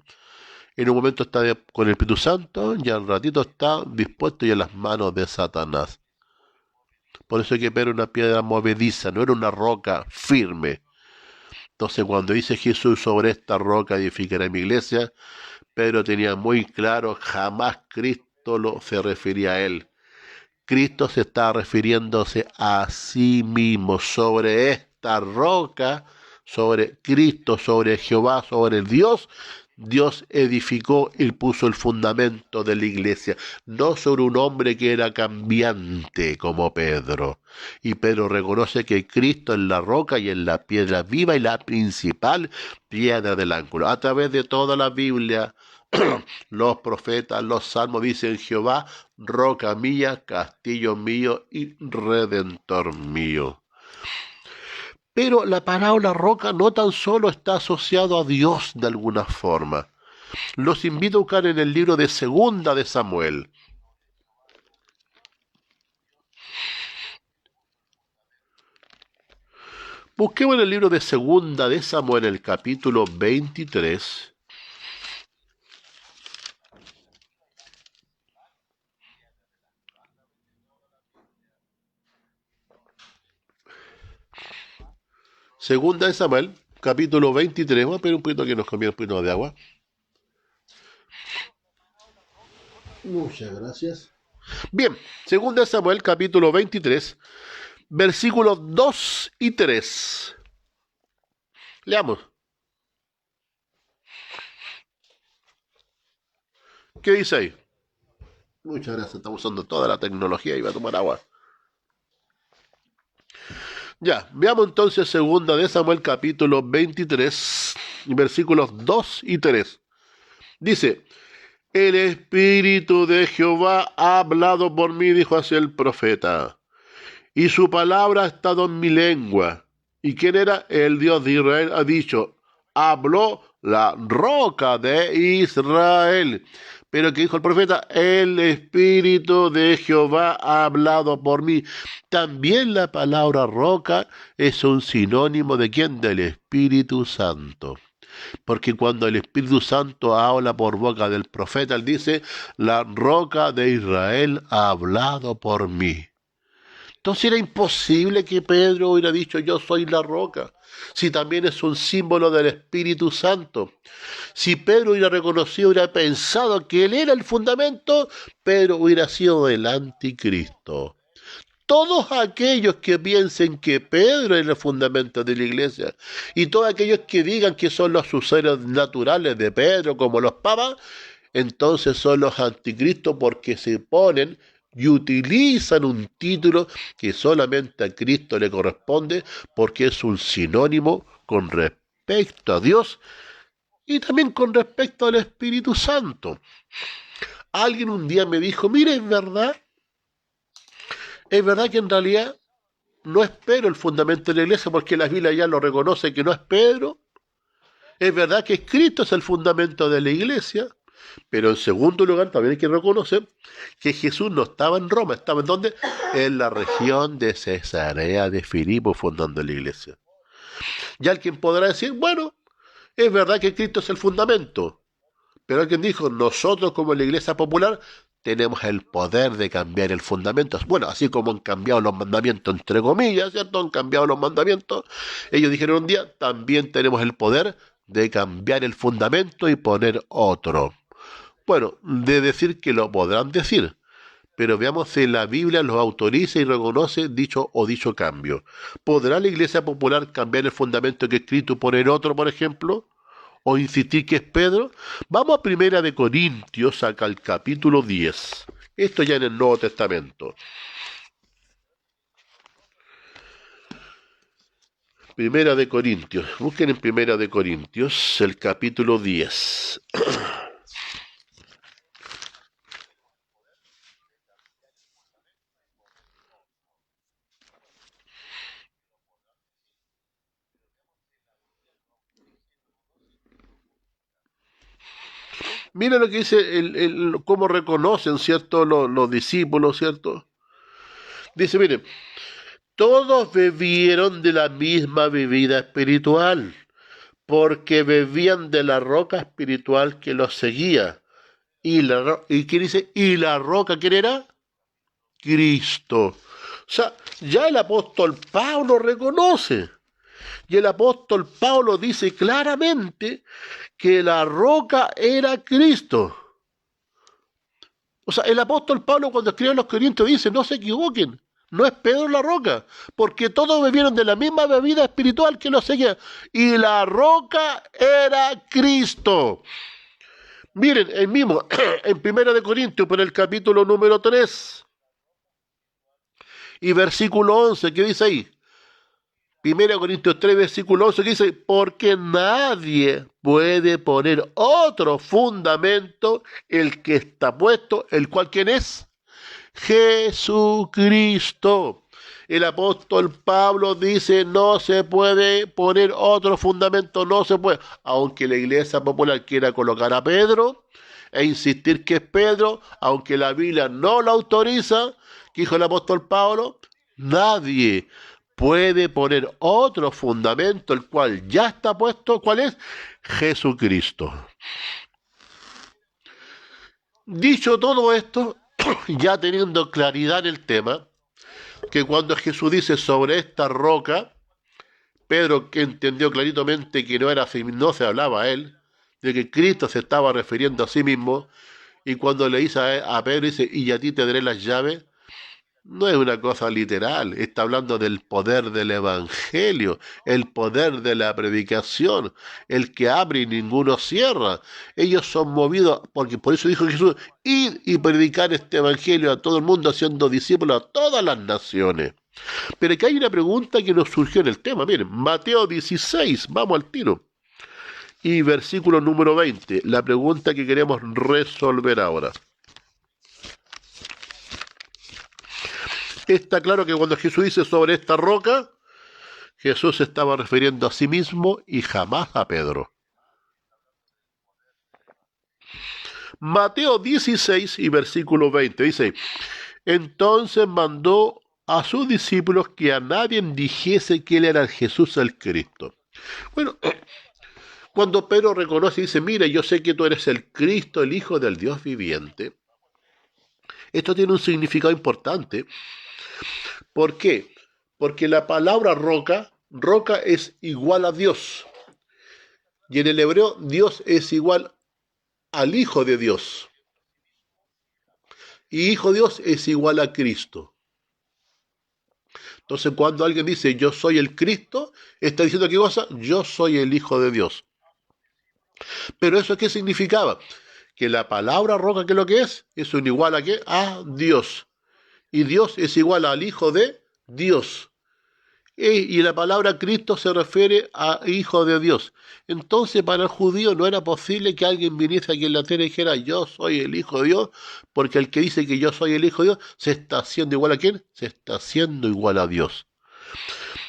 [SPEAKER 1] En un momento está con el Espíritu Santo y al ratito está dispuesto y en las manos de Satanás. Por eso es que Pedro era una piedra movediza, no era una roca firme. Entonces cuando dice Jesús, sobre esta roca edificaré mi iglesia, Pedro tenía muy claro, jamás Cristo se refería a él. Cristo se está refiriéndose a sí mismo, sobre esta roca, sobre Cristo, sobre Jehová, sobre Dios. Dios edificó y puso el fundamento de la iglesia, no sobre un hombre que era cambiante como Pedro. Y Pedro reconoce que Cristo es la roca y es la piedra viva y la principal piedra del ángulo. A través de toda la Biblia, los profetas, los salmos dicen Jehová, roca mía, castillo mío y redentor mío. Pero la palabra roca no tan solo está asociado a Dios de alguna forma. Los invito a buscar en el libro de Segunda de Samuel. Busquemos en el libro de Segunda de Samuel, el capítulo 23. Segunda de Samuel, capítulo 23. Vamos a pedir un poquito que nos conviene un poquito de agua. Muchas gracias. Bien, segunda de Samuel, capítulo 23, versículos 2 y 3. Leamos. ¿Qué dice ahí? Muchas gracias, estamos usando toda la tecnología y va a tomar agua. Ya, veamos entonces segunda de Samuel capítulo 23, versículos 2 y 3. Dice, el Espíritu de Jehová ha hablado por mí, dijo así el profeta, y su palabra ha estado en mi lengua. ¿Y quién era? El Dios de Israel ha dicho, habló la roca de Israel. Pero que dijo el profeta, el Espíritu de Jehová ha hablado por mí. También la palabra roca es un sinónimo de quién? Del Espíritu Santo. Porque cuando el Espíritu Santo habla por boca del profeta, él dice, la roca de Israel ha hablado por mí. Entonces era imposible que Pedro hubiera dicho yo soy la roca, si también es un símbolo del Espíritu Santo. Si Pedro hubiera reconocido, hubiera pensado que él era el fundamento, Pedro hubiera sido el anticristo. Todos aquellos que piensen que Pedro es el fundamento de la iglesia y todos aquellos que digan que son los sucesos naturales de Pedro como los papas, entonces son los anticristos porque se ponen y utilizan un título que solamente a Cristo le corresponde porque es un sinónimo con respecto a Dios y también con respecto al Espíritu Santo. Alguien un día me dijo, mire, es verdad que en realidad no es Pedro el fundamento de la iglesia porque la Biblia ya lo reconoce que no es Pedro. Es verdad que Cristo es el fundamento de la iglesia, pero en segundo lugar también hay que reconocer que Jesús no estaba en Roma, estaba en donde? En la región de Cesarea de Filipo fundando la iglesia. Y alguien podrá decir, bueno, es verdad que Cristo es el fundamento, pero alguien dijo, nosotros como la iglesia popular tenemos el poder de cambiar el fundamento. Bueno, así como han cambiado los mandamientos, entre comillas, ¿cierto? Han cambiado los mandamientos. Ellos dijeron un día, también tenemos el poder de cambiar el fundamento y poner otro. Bueno, de decir que lo podrán decir, pero veamos si la Biblia los autoriza y reconoce dicho o dicho cambio. ¿Podrá la Iglesia Popular cambiar el fundamento que es Cristo y poner otro, por ejemplo? ¿O insistir que es Pedro? Vamos a Primera de Corintios, acá al capítulo 10. Esto ya en el Nuevo Testamento. Primera de Corintios. Busquen en Primera de Corintios el capítulo 10. Mira lo que dice, cómo reconocen, ¿cierto? Los discípulos, ¿cierto? Dice, miren, todos bebieron de la misma bebida espiritual, porque bebían de la roca espiritual que los seguía. ¿Y quién dice? ¿Y la roca quién era? Cristo. O sea, ya el apóstol Pablo reconoce. Y el apóstol Pablo dice claramente que la roca era Cristo. O sea, el apóstol Pablo cuando escribe a los Corintios dice, no se equivoquen, no es Pedro la roca, porque todos bebieron de la misma bebida espiritual que los seguía. Y la roca era Cristo. Miren, el mismo, en Primera de Corintios, por el capítulo número 3 y versículo 11, ¿qué dice ahí? Primera Corintios 3, versículo 11, que dice, porque nadie puede poner otro fundamento el que está puesto, el cual ¿quién es? Jesucristo. El apóstol Pablo dice, no se puede poner otro fundamento, no se puede. Aunque la iglesia popular quiera colocar a Pedro e insistir que es Pedro, aunque la Biblia no lo autoriza, que dijo el apóstol Pablo, nadie puede poner otro fundamento, el cual ya está puesto, ¿cuál es? Jesucristo. Dicho todo esto, ya teniendo claridad en el tema, que cuando Jesús dice sobre esta roca, Pedro que entendió claritamente que no era no se hablaba a él, de que Cristo se estaba refiriendo a sí mismo, y cuando le dice a Pedro, dice, y a ti te daré las llaves, no es una cosa literal, está hablando del poder del Evangelio, el poder de la predicación, el que abre y ninguno cierra. Ellos son movidos, porque por eso dijo Jesús, id y predicar este Evangelio a todo el mundo, haciendo discípulos a todas las naciones. Pero aquí hay una pregunta que nos surgió en el tema, miren, Mateo 16, vamos al tiro. Y versículo número 20, la pregunta que queremos resolver ahora. Está claro que cuando Jesús dice sobre esta roca, Jesús se estaba refiriendo a sí mismo y jamás a Pedro. Mateo 16 y versículo 20 dice, entonces mandó a sus discípulos que a nadie dijese que él era Jesús el Cristo. Bueno, cuando Pedro reconoce y dice, mira, yo sé que tú eres el Cristo, el Hijo del Dios viviente, esto tiene un significado importante. ¿Por qué? Porque la palabra roca, roca es igual a Dios. Y en el hebreo, Dios es igual al Hijo de Dios. Y Hijo de Dios es igual a Cristo. Entonces, cuando alguien dice yo soy el Cristo, está diciendo qué cosa, yo soy el Hijo de Dios. Pero eso qué significaba? Que la palabra roca, ¿qué es lo que es un igual a qué? A Dios. Y Dios es igual al Hijo de Dios. Y la palabra Cristo se refiere a Hijo de Dios. Entonces para el judío no era posible que alguien viniese aquí en la tierra y dijera yo soy el Hijo de Dios, porque el que dice que yo soy el Hijo de Dios se está haciendo igual a quién? Se está haciendo igual a Dios.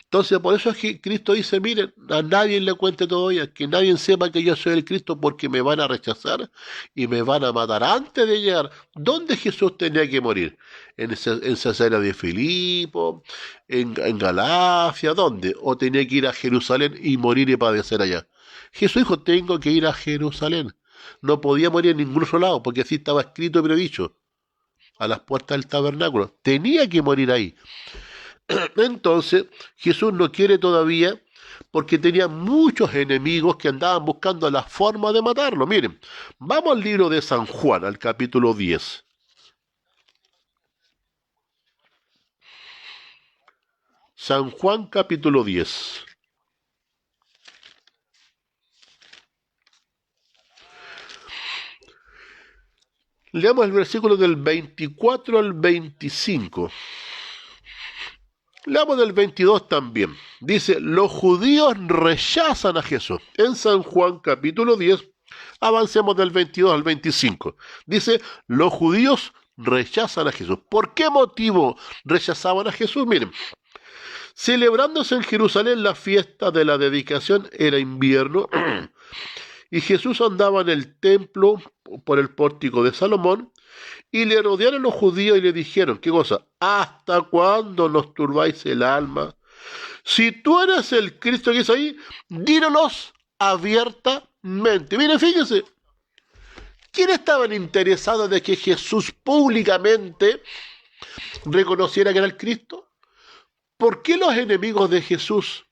[SPEAKER 1] Entonces por eso es que Cristo dice, miren, a nadie le cuente todavía, que nadie sepa que yo soy el Cristo porque me van a rechazar y me van a matar antes de llegar. ¿Dónde Jesús tenía que morir? En Cesarea de Filipo, en Galacia, ¿dónde? ¿O tenía que ir a Jerusalén y morir y padecer allá? Jesús dijo, tengo que ir a Jerusalén. No podía morir en ningún otro lado, porque así estaba escrito y predicho, a las puertas del tabernáculo. Tenía que morir ahí. Entonces, Jesús no quiere todavía porque tenía muchos enemigos que andaban buscando la forma de matarlo. Miren, vamos al libro de San Juan, al capítulo 10. San Juan capítulo 10. Leamos el versículo del 24 al 25. Leamos del 22 también. Dice, los judíos rechazan a Jesús. En San Juan capítulo 10, avancemos del 22 al 25. Dice, los judíos rechazan a Jesús. ¿Por qué motivo rechazaban a Jesús? Miren, celebrándose en Jerusalén la fiesta de la dedicación, era invierno, y Jesús andaba en el templo por el pórtico de Salomón, y le rodearon los judíos y le dijeron, ¿qué cosa? ¿Hasta cuándo nos turbáis el alma? Si tú eres el Cristo que es ahí, dínoslos abiertamente. Miren, fíjense, ¿quiénes estaban interesados de que Jesús públicamente reconociera que era el Cristo? ¿Por qué los enemigos de Jesús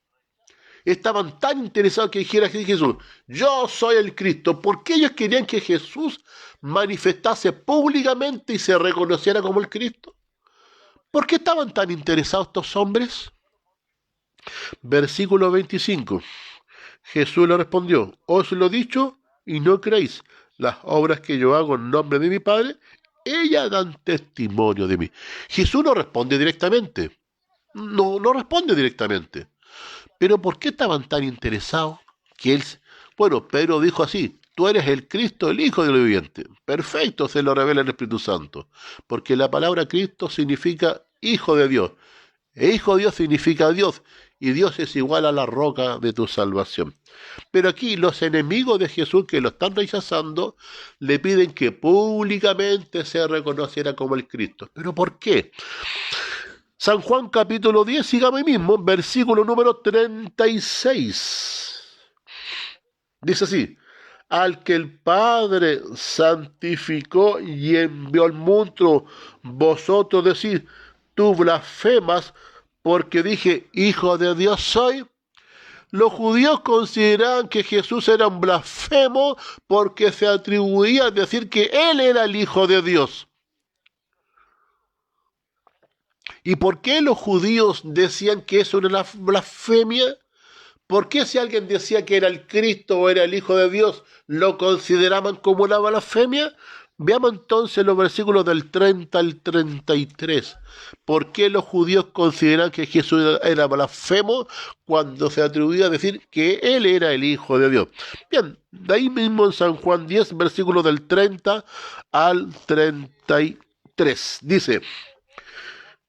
[SPEAKER 1] estaban tan interesados que dijera Jesús, yo soy el Cristo? ¿Por qué ellos querían que Jesús manifestase públicamente y se reconociera como el Cristo? ¿Por qué estaban tan interesados estos hombres? Versículo 25. Jesús le respondió, os lo he dicho y no creéis. Las obras que yo hago en nombre de mi Padre, ellas dan testimonio de mí. Jesús no responde directamente. No responde directamente. Pero ¿por qué estaban tan interesados? Bueno, Pedro dijo así, tú eres el Cristo, el Hijo del viviente. Perfecto, se lo revela el Espíritu Santo. Porque la palabra Cristo significa Hijo de Dios. E Hijo de Dios significa Dios. Y Dios es igual a la roca de tu salvación. Pero aquí los enemigos de Jesús que lo están rechazando le piden que públicamente se reconociera como el Cristo. ¿Pero por qué? San Juan capítulo 10, sigamos ahí mismo, versículo número 36. Dice así, al que el Padre santificó y envió al mundo, vosotros decís, tú blasfemas, porque dije, Hijo de Dios soy. Los judíos consideraban que Jesús era un blasfemo porque se atribuía a decir que Él era el Hijo de Dios. ¿Y por qué los judíos decían que eso era una blasfemia? ¿Por qué si alguien decía que era el Cristo o era el Hijo de Dios, lo consideraban como una blasfemia? Veamos entonces los versículos del 30 al 33. ¿Por qué los judíos consideran que Jesús era blasfemo cuando se atribuía a decir que Él era el Hijo de Dios? Bien, de ahí mismo en San Juan 10, versículos del 30 al 33. Dice,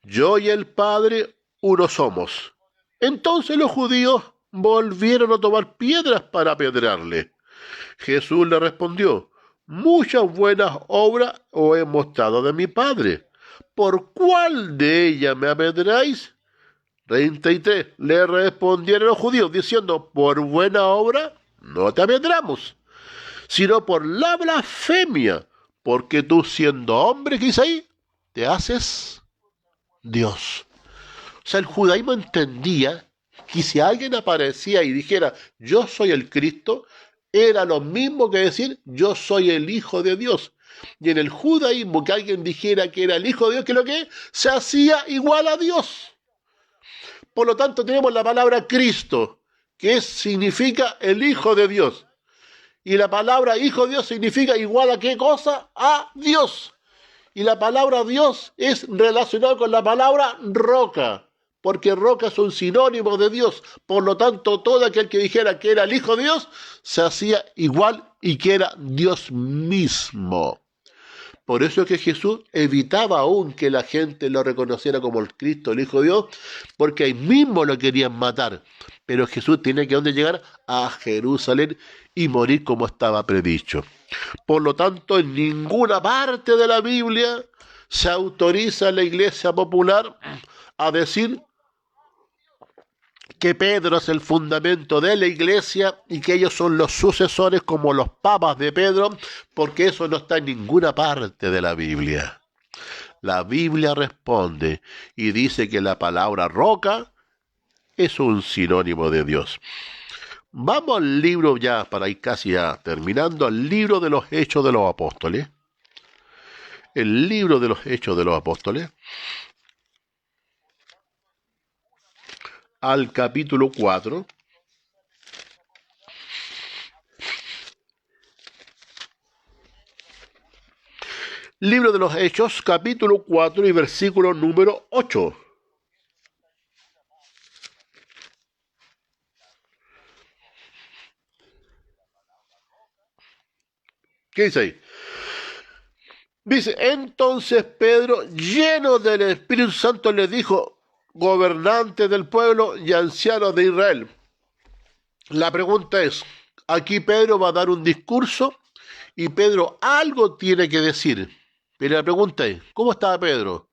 [SPEAKER 1] yo y el Padre uno somos. Entonces los judíos volvieron a tomar piedras para apedrearle. Jesús le respondió, muchas buenas obras os he mostrado de mi Padre. ¿Por cuál de ellas me apedreáis? 33. Le respondieron los judíos diciendo, por buena obra no te apedreamos, sino por la blasfemia, porque tú siendo hombre, ¿qué dice ahí? Te haces Dios. O sea, el judaísmo entendía que si alguien aparecía y dijera, yo soy el Cristo, era lo mismo que decir, yo soy el Hijo de Dios. Y en el judaísmo que alguien dijera que era el Hijo de Dios, que lo que se hacía igual a Dios. Por lo tanto, tenemos la palabra Cristo, que significa el Hijo de Dios. Y la palabra Hijo de Dios significa igual a ¿qué cosa? A Dios. Y la palabra Dios es relacionada con la palabra roca, porque roca es un sinónimo de Dios. Por lo tanto, todo aquel que dijera que era el Hijo de Dios, se hacía igual y que era Dios mismo. Por eso es que Jesús evitaba aún que la gente lo reconociera como el Cristo, el Hijo de Dios, porque ahí mismo lo querían matar. Pero Jesús tenía que ¿dónde llegar? A Jerusalén y morir como estaba predicho. Por lo tanto, en ninguna parte de la Biblia se autoriza a la Iglesia popular a decir que Pedro es el fundamento de la Iglesia y que ellos son los sucesores como los papas de Pedro, porque eso no está en ninguna parte de la Biblia. La Biblia responde y dice que la palabra roca es un sinónimo de Dios. Vamos al libro ya, para ir casi ya terminando, al libro de los Hechos de los Apóstoles. El libro de los Hechos de los Apóstoles, al capítulo 4. Libro de los Hechos, capítulo 4 y versículo número 8. ¿Qué dice ahí? Dice, entonces Pedro, lleno del Espíritu Santo, le dijo, gobernantes del pueblo y ancianos de Israel. La pregunta es, aquí Pedro va a dar un discurso y Pedro algo tiene que decir. Pero la pregunta es, ¿cómo estaba Pedro?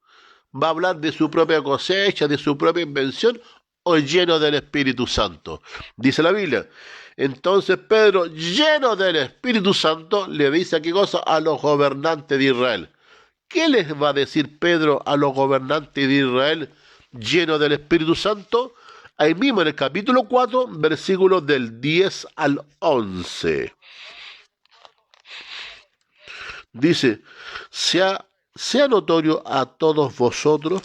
[SPEAKER 1] ¿Va a hablar de su propia cosecha, de su propia invención o lleno del Espíritu Santo? Dice la Biblia. Entonces Pedro, lleno del Espíritu Santo, le dice qué cosa a los gobernantes de Israel. ¿Qué les va a decir Pedro a los gobernantes de Israel lleno del Espíritu Santo? Ahí mismo en el capítulo 4, versículos del 10 al 11. Dice, sea notorio a todos vosotros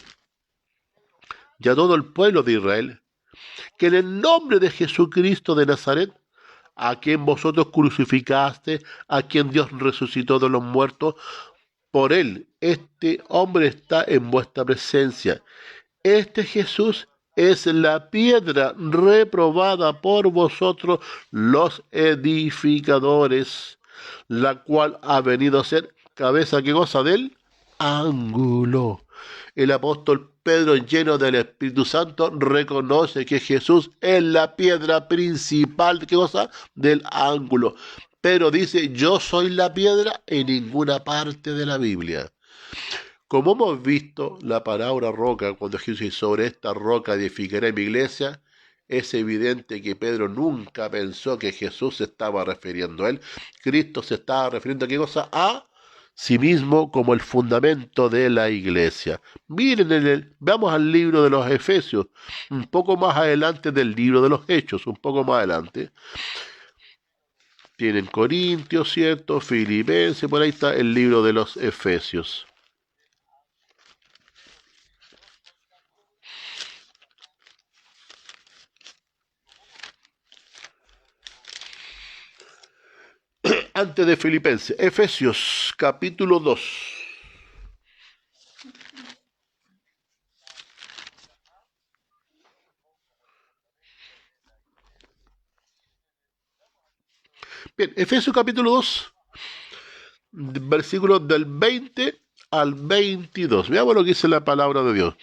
[SPEAKER 1] y a todo el pueblo de Israel, que en el nombre de Jesucristo de Nazaret, a quien vosotros crucificaste, a quien Dios resucitó de los muertos, por él este hombre está en vuestra presencia. Este Jesús es la piedra reprobada por vosotros los edificadores, la cual ha venido a ser cabeza que goza del ángulo. El apóstol Pedro, lleno del Espíritu Santo, reconoce que Jesús es la piedra principal que goza del ángulo. Pero dice, yo soy la piedra en ninguna parte de la Biblia. Como hemos visto la palabra roca, cuando Jesús dice, sobre esta roca edificaré mi iglesia, es evidente que Pedro nunca pensó que Jesús se estaba refiriendo a él. Cristo se estaba refiriendo a qué cosa? A sí mismo como el fundamento de la iglesia. Miren, veamos al libro de los Efesios, un poco más adelante del libro de los Hechos, un poco más adelante. Tienen Corintios, ¿cierto? Filipenses, por ahí está el libro de los Efesios. Antes de Filipenses, Efesios capítulo 2. Bien, Efesios capítulo 2, versículos del 20 al 22. Veamos lo que dice la palabra de Dios.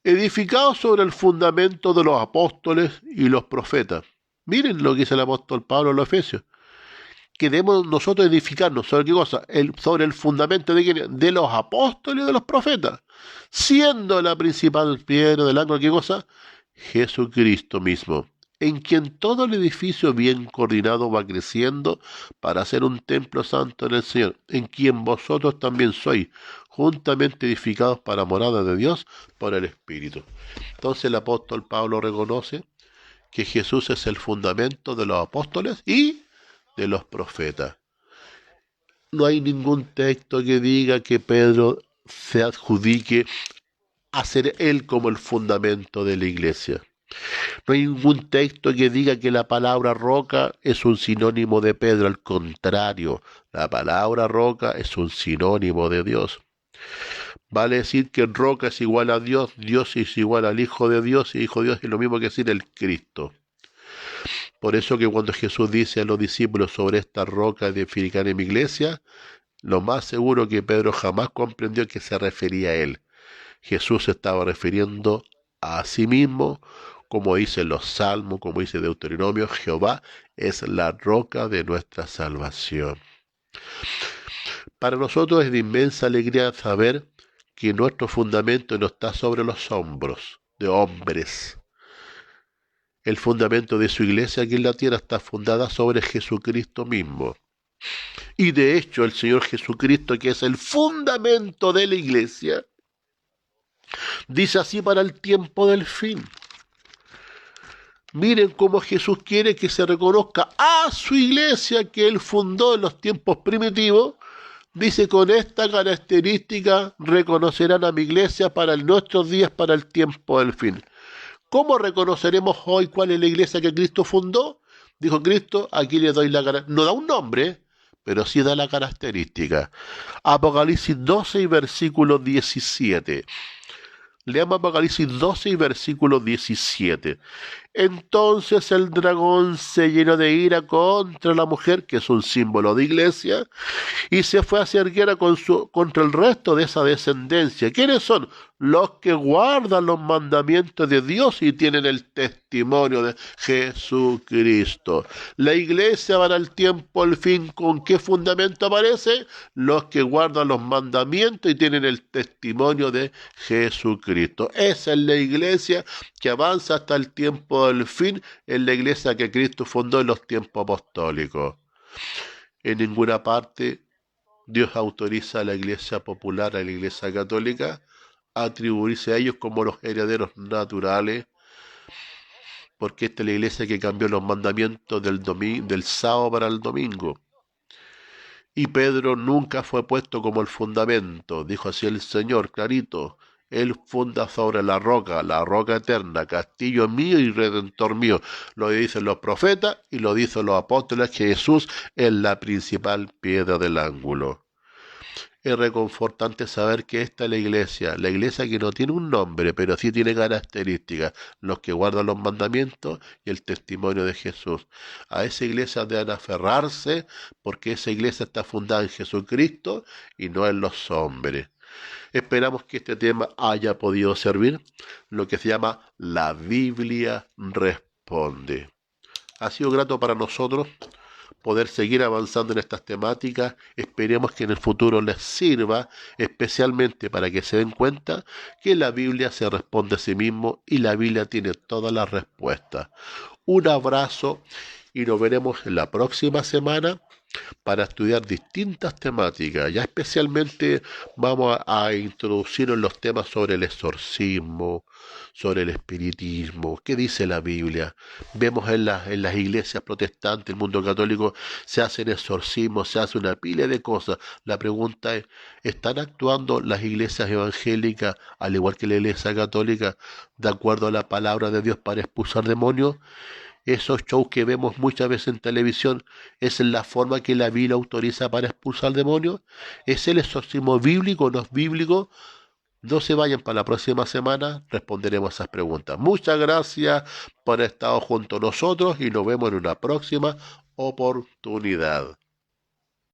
[SPEAKER 1] Edificados sobre el fundamento de los apóstoles y los profetas. Miren lo que dice el apóstol Pablo en los Efesios. Que debemos nosotros edificarnos sobre qué cosa, sobre el fundamento de quién, de los apóstoles y de los profetas, siendo la principal piedra del ángulo, qué cosa, Jesucristo mismo, en quien todo el edificio bien coordinado va creciendo para ser un templo santo en el Señor, en quien vosotros también sois, juntamente edificados para morada de Dios por el Espíritu. Entonces el apóstol Pablo reconoce que Jesús es el fundamento de los apóstoles y de los profetas. No hay ningún texto que diga que Pedro se adjudique a ser él como el fundamento de la iglesia. No hay ningún texto que diga que la palabra roca es un sinónimo de Pedro. Al contrario, la palabra roca es un sinónimo de Dios. Vale decir que roca es igual a Dios, Dios es igual al Hijo de Dios, y Hijo de Dios es lo mismo que decir el Cristo. Por eso que cuando Jesús dice a los discípulos, sobre esta roca edificaré mi iglesia, lo más seguro que Pedro jamás comprendió que se refería a él. Jesús se estaba refiriendo a sí mismo, como dicen los Salmos, como dice Deuteronomio, Jehová es la roca de nuestra salvación. Para nosotros es de inmensa alegría saber que nuestro fundamento no está sobre los hombros de hombres. El fundamento de su iglesia aquí en la tierra está fundada sobre Jesucristo mismo. Y de hecho el Señor Jesucristo, que es el fundamento de la iglesia, dice así para el tiempo del fin. Miren cómo Jesús quiere que se reconozca a su iglesia que Él fundó en los tiempos primitivos. Dice, con esta característica reconocerán a mi iglesia para nuestros días, para el tiempo del fin. ¿Cómo reconoceremos hoy cuál es la iglesia que Cristo fundó? Dijo Cristo, aquí le doy la característica. No da un nombre, pero sí da la característica. Apocalipsis 12 y versículo 17. Leamos Apocalipsis 12 y versículo 17. Entonces el dragón se llenó de ira contra la mujer, que es un símbolo de iglesia, y se fue a hacer guerra contra el resto de esa descendencia. ¿Quiénes son? Los que guardan los mandamientos de Dios y tienen el testimonio de Jesucristo. La iglesia para el tiempo, al fin, ¿con qué fundamento aparece? Los que guardan los mandamientos y tienen el testimonio de Jesucristo. Esa es la iglesia que avanza hasta el tiempo del fin, es la iglesia que Cristo fundó en los tiempos apostólicos. En ninguna parte Dios autoriza a la iglesia popular, a la iglesia católica, a atribuirse a ellos como los herederos naturales, porque esta es la iglesia que cambió los mandamientos del sábado para el domingo. Y Pedro nunca fue puesto como el fundamento, dijo así el Señor, clarito. Él funda sobre la roca eterna, castillo mío y redentor mío. Lo dicen los profetas y lo dicen los apóstoles, que Jesús es la principal piedra del ángulo. Es reconfortante saber que esta es la iglesia que no tiene un nombre, pero sí tiene características, los que guardan los mandamientos y el testimonio de Jesús. A esa iglesia deben aferrarse, porque esa iglesia está fundada en Jesucristo y no en los hombres. Esperamos que este tema haya podido servir, lo que se llama la Biblia responde. Ha sido grato para nosotros poder seguir avanzando en estas temáticas. Esperemos que en el futuro les sirva, especialmente para que se den cuenta que la Biblia se responde a sí mismo y la Biblia tiene todas las respuestas. Un abrazo y nos veremos en la próxima semana para estudiar distintas temáticas. Ya especialmente vamos a introducir en los temas sobre el exorcismo, sobre el espiritismo, qué dice la Biblia. Vemos en las iglesias protestantes, el mundo católico, se hacen exorcismos, se hace una pila de cosas. La pregunta es, ¿están actuando las iglesias evangélicas, al igual que la iglesia católica, de acuerdo a la palabra de Dios para expulsar demonios? Esos shows que vemos muchas veces en televisión, ¿es la forma que la Biblia autoriza para expulsar demonios? ¿Es el exorcismo bíblico o no es bíblico? No se vayan, para la próxima semana responderemos esas preguntas. Muchas gracias por haber estado junto a nosotros y nos vemos en una próxima oportunidad.